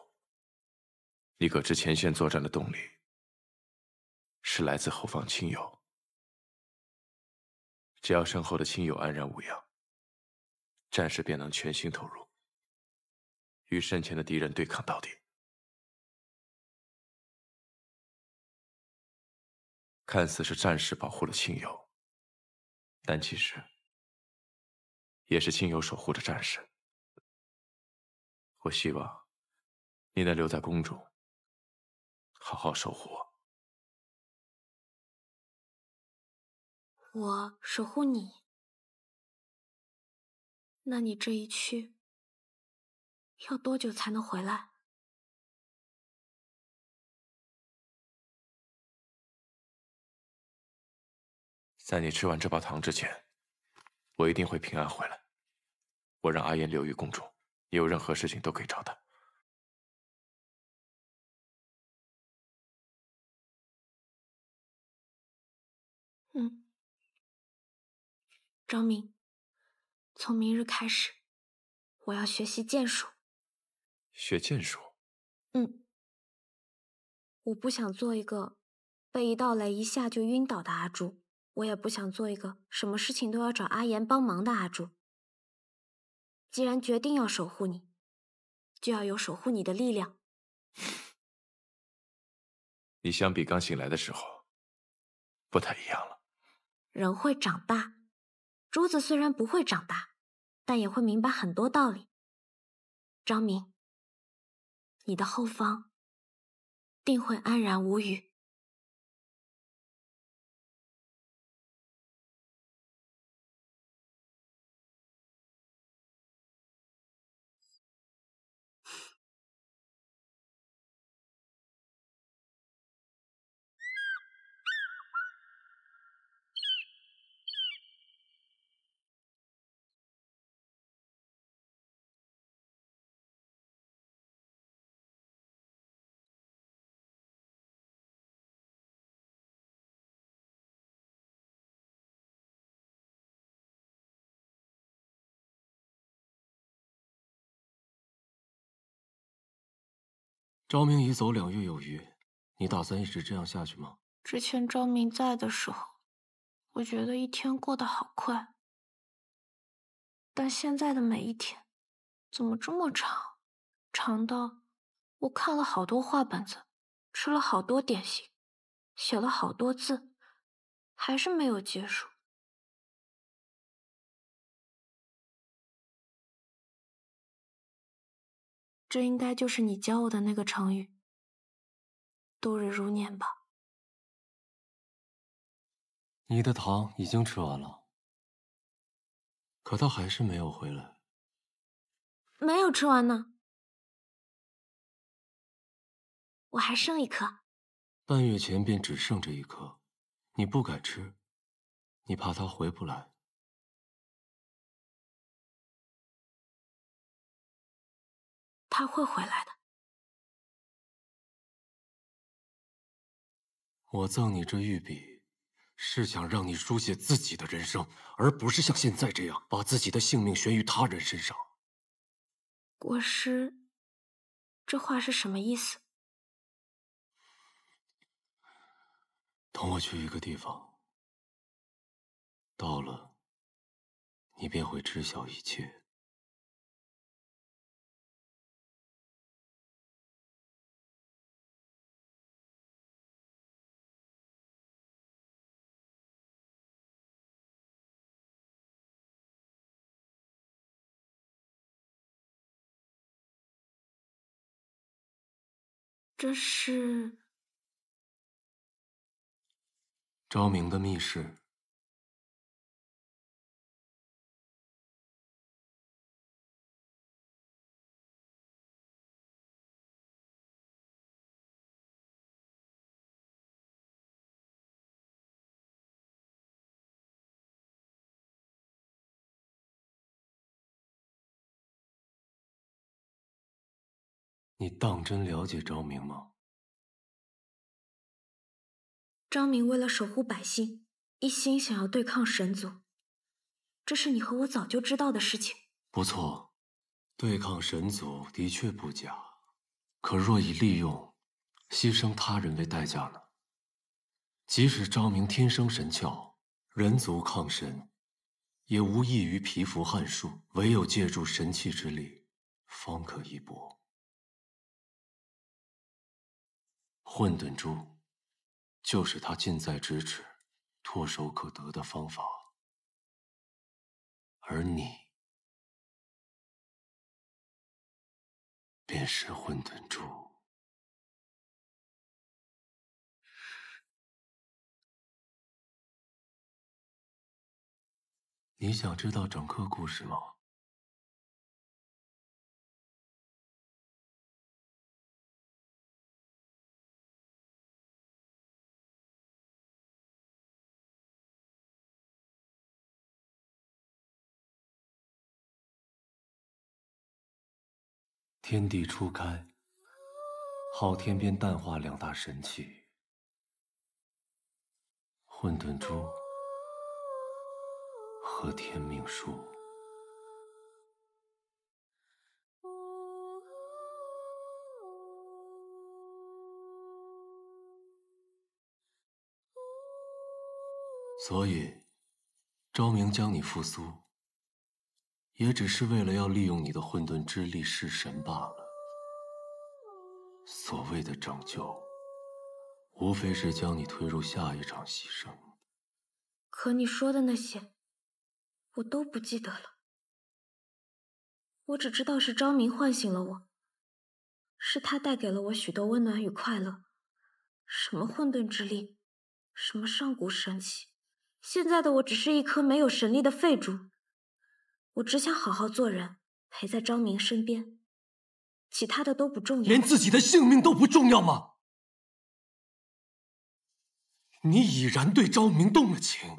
你可知前线作战的动力是来自后方亲友？只要身后的亲友安然无恙，战士便能全心投入，与身前的敌人对抗到底。看似是战士保护了亲友，但其实也是亲友守护着战士。我希望你能留在宫中，好好守护我。我守护你，那你这一去要多久才能回来？在你吃完这包糖之前，我一定会平安回来。我让阿言留于宫中，你有任何事情都可以找他。张明，从明日开始，我要学习剑术。学剑术？我不想做一个被一道雷一下就晕倒的阿朱，我也不想做一个什么事情都要找阿言帮忙的阿朱。既然决定要守护你，就要有守护你的力量。你相比刚醒来的时候，不太一样了。人会长大，珠子虽然不会长大，但也会明白很多道理。张明，你的后方定会安然无虞。昭明已走2月有余，你打算一直这样下去吗？之前昭明在的时候，我觉得一天过得好快，但现在的每一天怎么这么长？长到我看了好多画本子，吃了好多点心，写了好多字，还是没有结束。这应该就是你教我的那个成语“度日如年”吧？你的糖已经吃完了，可他还是没有回来。没有吃完呢，我还剩1颗。半月前便只剩这1颗，你不敢吃，你怕他回不来。他会回来的。我赠你这玉笔，是想让你书写自己的人生，而不是像现在这样把自己的性命悬于他人身上。国师，这话是什么意思？同我去一个地方，到了，你便会知晓一切。这是昭明的密室。你当真了解昭明吗？昭明为了守护百姓，一心想要对抗神族，这是你和我早就知道的事情。不错，对抗神族的确不假，可若以利用、牺牲他人为代价呢？即使昭明天生神窍，人族抗神，也无异于蚍蜉撼树，唯有借助神器之力，方可一搏。混沌珠，就是他近在咫尺、唾手可得的方法。而你，便是混沌珠。你想知道整个故事吗？天地初开，昊天便淡化两大神器，混沌珠和天命书。所以，昭明将你复苏，也只是为了要利用你的混沌之力弑神罢了。所谓的拯救，无非是将你推入下一场牺牲。可你说的那些，我都不记得了。我只知道是昭明唤醒了我，是他带给了我许多温暖与快乐。什么混沌之力，什么上古神器，现在的我只是一颗没有神力的废珠。我只想好好做人，陪在昭明身边，其他的都不重要。连自己的性命都不重要吗？你已然对昭明动了情，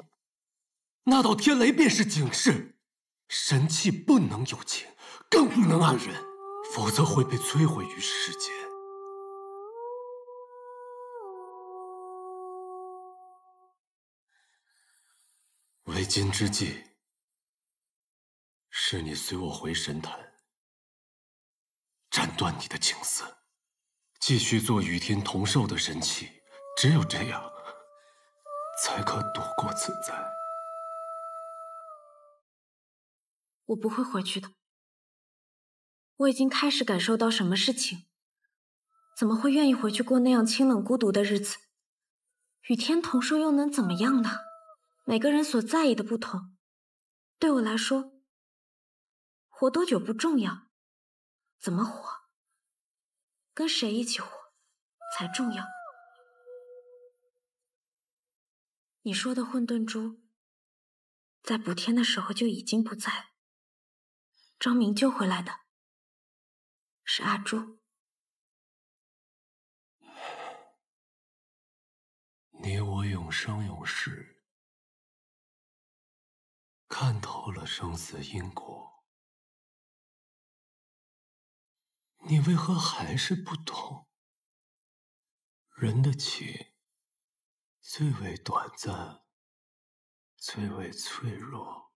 那道天雷便是警示，神器不能有情，更不能暗人，否则会被摧毁于世间。为今之计，是你随我回神坛，斩断你的情丝，继续做与天同寿的神器。只有这样，才可躲过此灾。我不会回去的。我已经开始感受到什么是情，怎么会愿意回去过那样清冷孤独的日子？与天同寿又能怎么样呢？每个人所在意的不同，对我来说，活多久不重要，怎么活，跟谁一起活才重要。你说的混沌珠，在补天的时候就已经不在了。昭明救回来的是阿朱。你我永生永世，看透了生死因果，你为何还是不懂？人的情最为短暂，最为脆弱。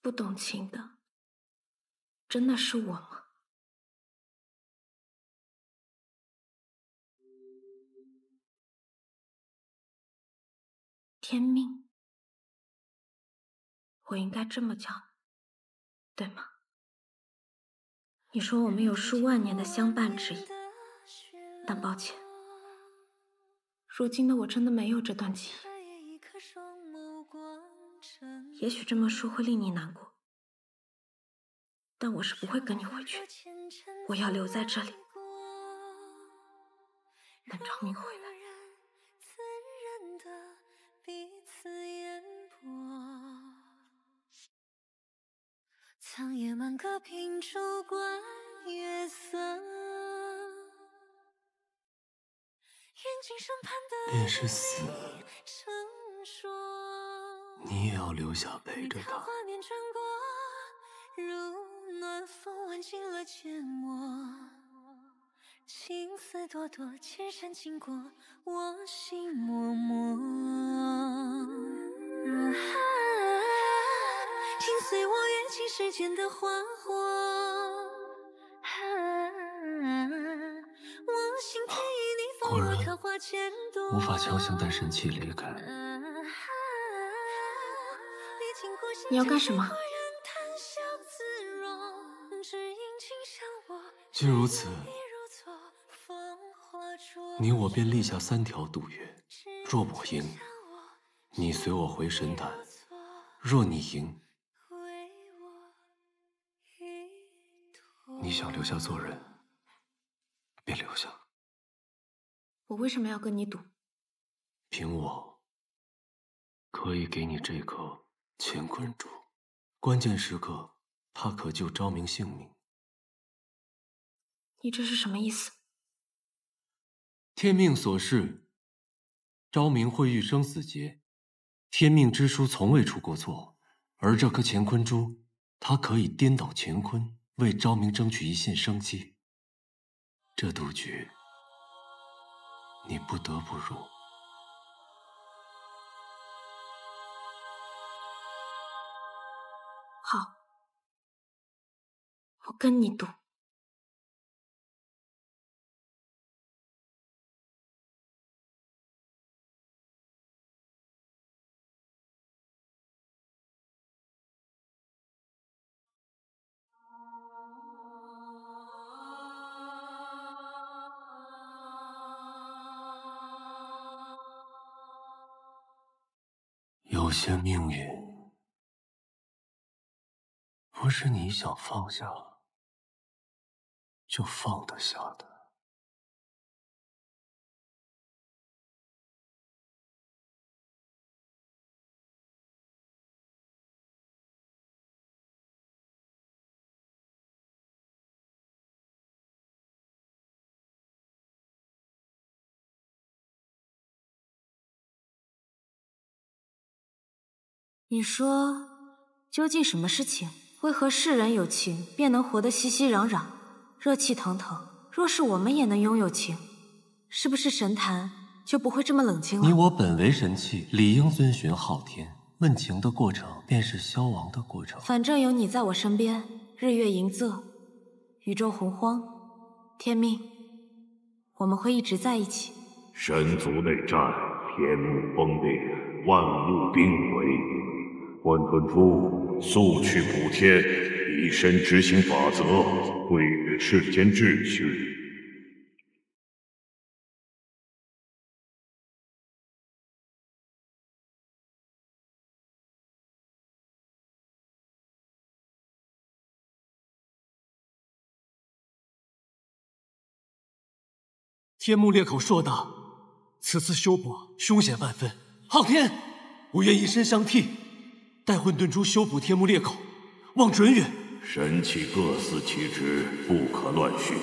不懂情的真的是我吗？天命，我应该这么叫你，对吗？你说我们有数万年的相伴之谊，但抱歉，如今的我真的没有这段记忆。也许这么说会令你难过，但我是不会跟你回去的，我要留在这里，等昭明回来。苍野满阁凭烛观月色，愿今生盼的便是死，成说。你也要留下陪着他。花年转过，如暖风挽进了缄默。青丝朵朵，千山经过，我心默默。听随我缘尽世间的花火，我心田与你风若桃花千朵，无法强行带神器离开。你要干什么？既如此，你我便立下3条赌约：若我赢，你随我回神坛；若你赢，你想留下做人，便留下。我为什么要跟你赌？凭我，可以给你这颗乾坤珠，关键时刻，它可救昭明性命。你这是什么意思？天命所示，昭明会遇生死劫，天命之书从未出过错，而这颗乾坤珠，它可以颠倒乾坤，为昭明争取一线生机。这赌局，你不得不入。好，我跟你赌。有些命运，不是你想放下就放得下的。你说，究竟什么是情？为何世人有情便能活得熙熙攘攘、热气腾腾？若是我们也能拥有情，是不是神坛就不会这么冷清了？你我本为神器，理应遵循昊天。问情的过程，便是消亡的过程。反正有你在我身边，日月盈仄，宇宙洪荒，天命，我们会一直在一起。神族内战，天幕崩裂，万物冰毁。混沌珠速去补天，以身执行法则，毁灭世间秩序。天幕裂口硕大，此次修补凶险万分。昊天，我愿以身相替，待混沌珠修补天幕裂口，望准允。神器各司其职，不可乱序。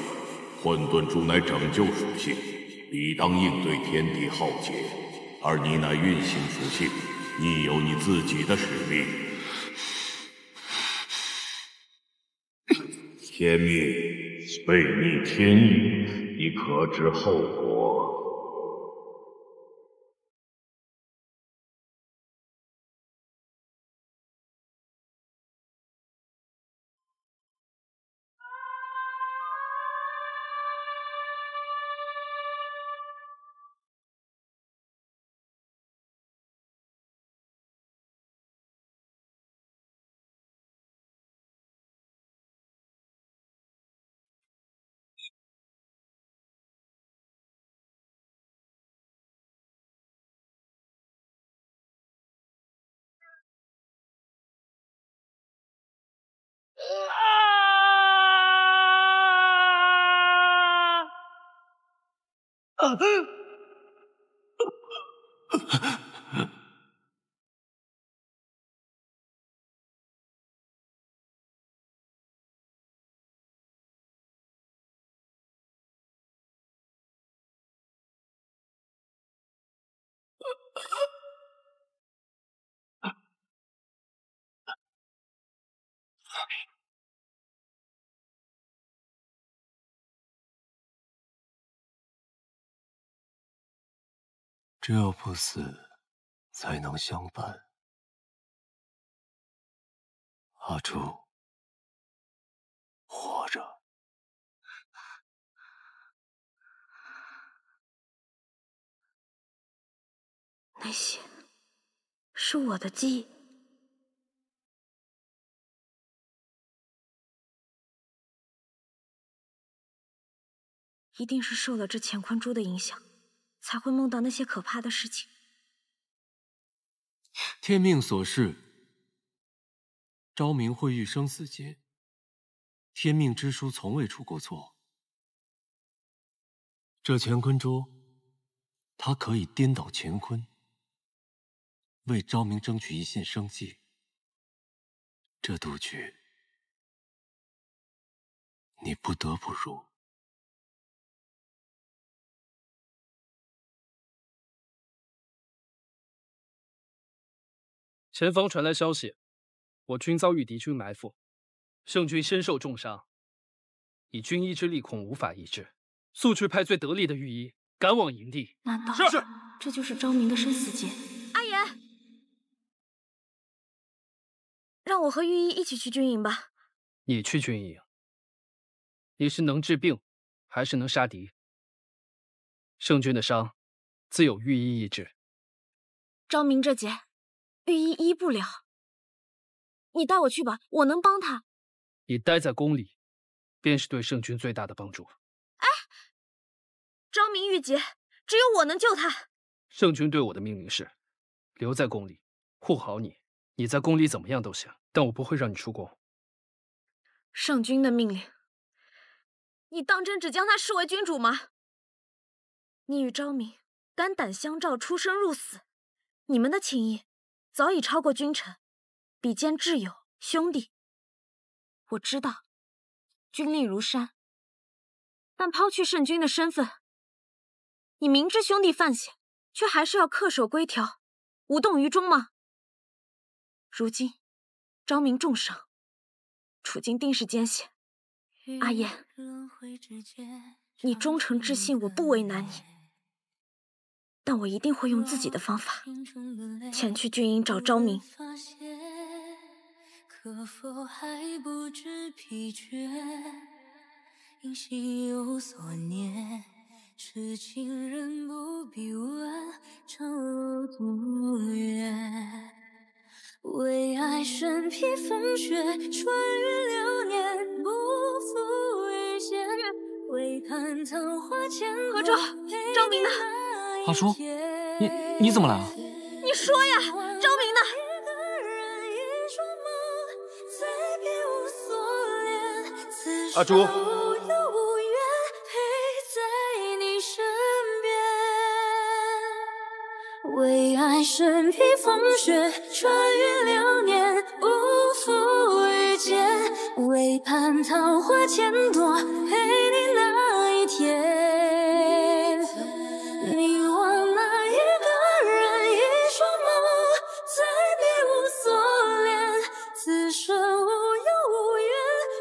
混沌珠乃拯救属性，理当应对天地浩劫，而你乃运行属性，你有你自己的使命。天命，背逆天意，你可知后果？只有不死，才能相伴。阿朱，活着。那些是我的记忆。一定是受了这乾坤珠的影响，才会梦到那些可怕的事情。天命所示，昭明会遇生死劫，天命之书从未出过错。这乾坤珠，它可以颠倒乾坤，为昭明争取一线生机。这赌局，你不得不入。前方传来消息，我军遭遇敌军埋伏，圣军身受重伤，以军医之力恐无法医治，速去派最得力的御医赶往营地。难道是这就是昭明的生死劫？阿言，让我和御医一起去军营吧。你去军营，你是能治病，还是能杀敌？圣军的伤，自有御医医治。昭明这劫，御医医不了。你带我去吧，我能帮他。你待在宫里，便是对圣军最大的帮助。哎，昭明遇劫，只有我能救他。圣军对我的命令是，留在宫里，护好你。你在宫里怎么样都行，但我不会让你出宫。圣军的命令，你当真只将他视为君主吗？你与昭明肝胆相照，出生入死，你们的情谊早已超过君臣，比肩挚友兄弟。我知道，君力如山，但抛去圣君的身份，你明知兄弟犯险，却还是要恪守规条，无动于衷吗？如今昭明重伤，处境定是艰险。阿言，你忠诚至信，我不为难你，但我一定会用自己的方法前去军营找昭明。可否还不知疲倦？因心有所念，痴情人不必问，长路多远？为爱身披风雪，穿越流年，不负遇见。为盼桃花千朵，昭明呢？阿叔，你怎么来了？你说呀，昭明呢？阿朱，为爱身披风雪，穿越流年，不负遇见。为盼桃花千朵，陪你那一天。凝望那一个人，一双眸，再别无所恋。此生无忧无怨，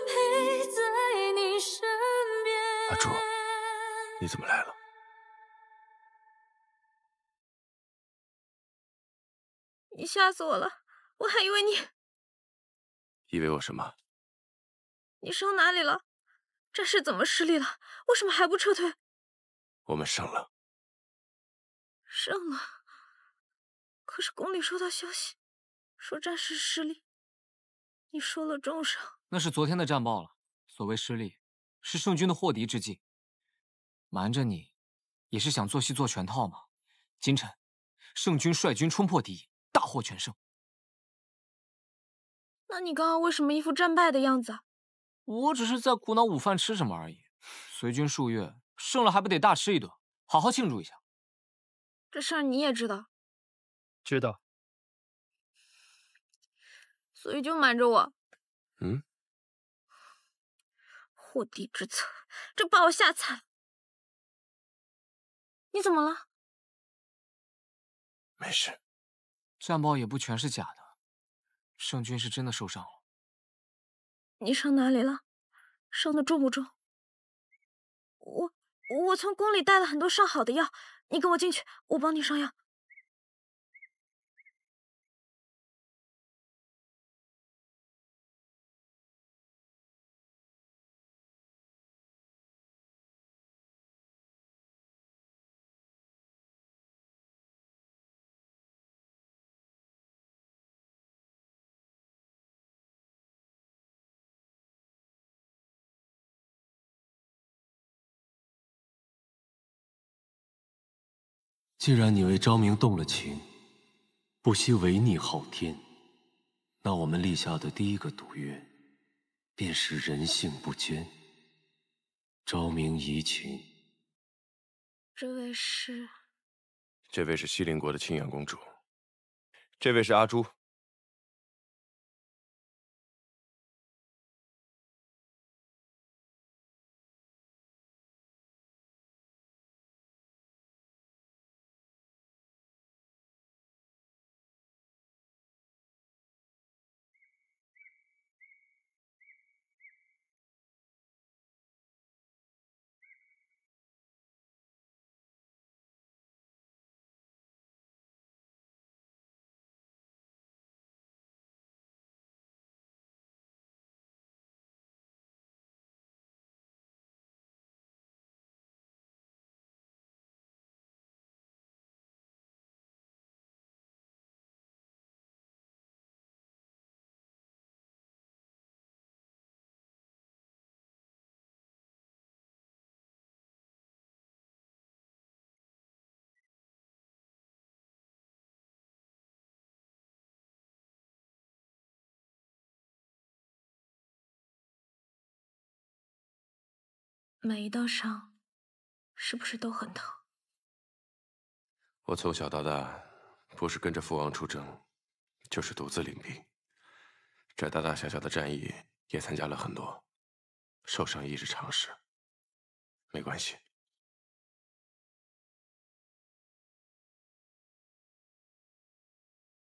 陪在你身边。阿朱，你怎么来了？你吓死我了，我还以为你……以为我什么？你伤哪里了？战事怎么失利了？为什么还不撤退？我们胜了。胜了？可是宫里收到消息，说战事失利，你受了重伤。那是昨天的战报了。所谓失利，是圣军的获敌之计。瞒着你，也是想做戏做全套嘛。今晨，圣军率军冲破敌营，大获全胜。那你刚刚为什么一副战败的样子？我只是在苦恼午饭吃什么而已。随军数月，胜了还不得大吃一顿？好好庆祝一下。这事儿你也知道，知道。所以就瞒着我。嗯，祸地之策，这把我吓惨了。你怎么了？没事。战报也不全是假的，圣君是真的受伤了。你伤哪里了？伤得重不重？我从宫里带了很多上好的药，你跟我进去，我帮你上药。既然你为昭明动了情，不惜违逆昊天，那我们立下的第一个赌约，便是人性不坚。昭明移情。这位是？这位是西陵国的清阳公主，这位是阿朱。每一道伤，是不是都很疼？我从小到大，不是跟着父王出征，就是独自领兵。这大大小小的战役也参加了很多，受伤亦是常事。没关系。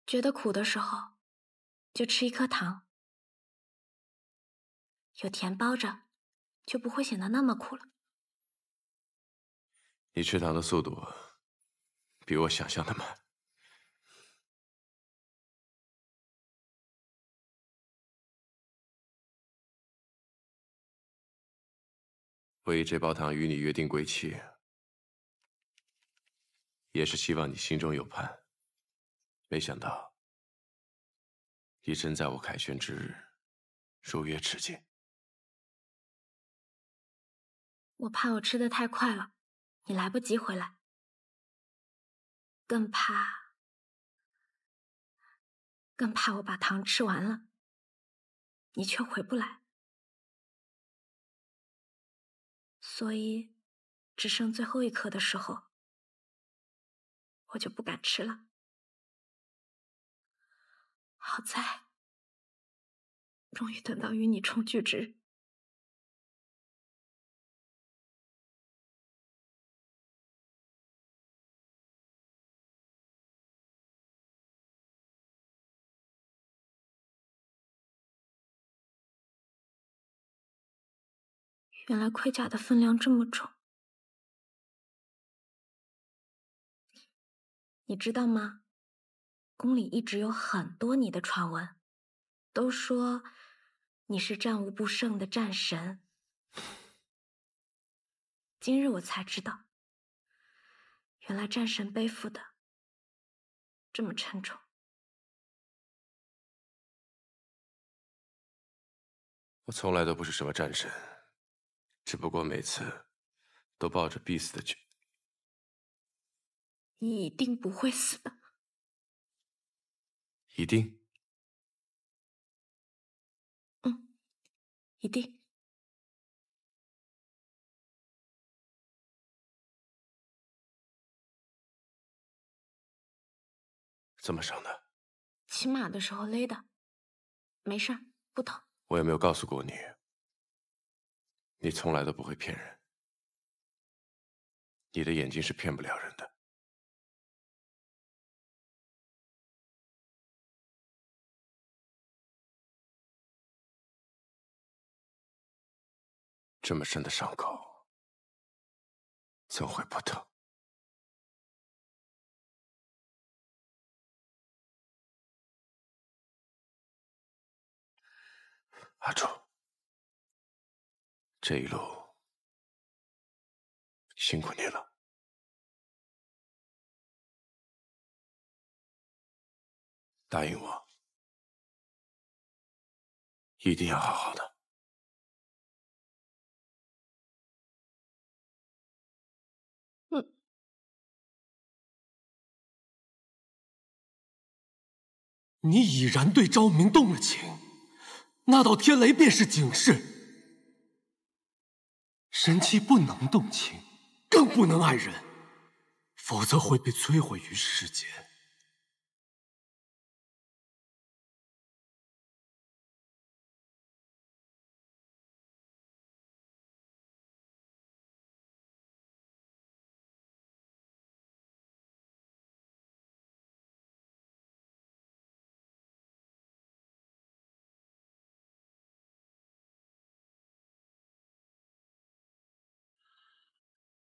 觉得苦的时候，就吃一颗糖，有甜包着，就不会显得那么苦了。你吃糖的速度比我想象的慢。我以这包糖与你约定归期，也是希望你心中有盼。没想到，你真在我凯旋之日如约持剑。我怕我吃的太快了，你来不及回来，更怕我把糖吃完了，你却回不来。所以，只剩最后一颗的时候，我就不敢吃了。好在，终于等到与你重聚之日。原来盔甲的分量这么重，你知道吗？宫里一直有很多你的传闻，都说你是战无不胜的战神。今日我才知道，原来战神背负的这么沉重。我从来都不是什么战神，只不过每次都抱着必死的决。你一定不会死的。一定？嗯，一定。怎么伤的？骑马的时候勒的，没事儿，不疼。我有没有告诉过你，你从来都不会骗人，你的眼睛是骗不了人的。这么深的伤口，怎会不疼？阿朱，这一路辛苦你了。答应我，一定要好好的。你已然对昭明动了情，那道天雷便是警示。神器不能动情，更不能爱人，否则会被摧毁于世间。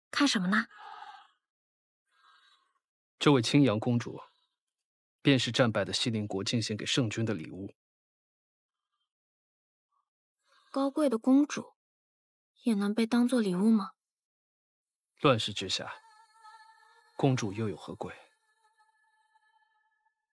看什么呢？这位青阳公主，便是战败的西陵国进献给圣君的礼物。高贵的公主，也能被当做礼物吗？乱世之下，公主又有何贵？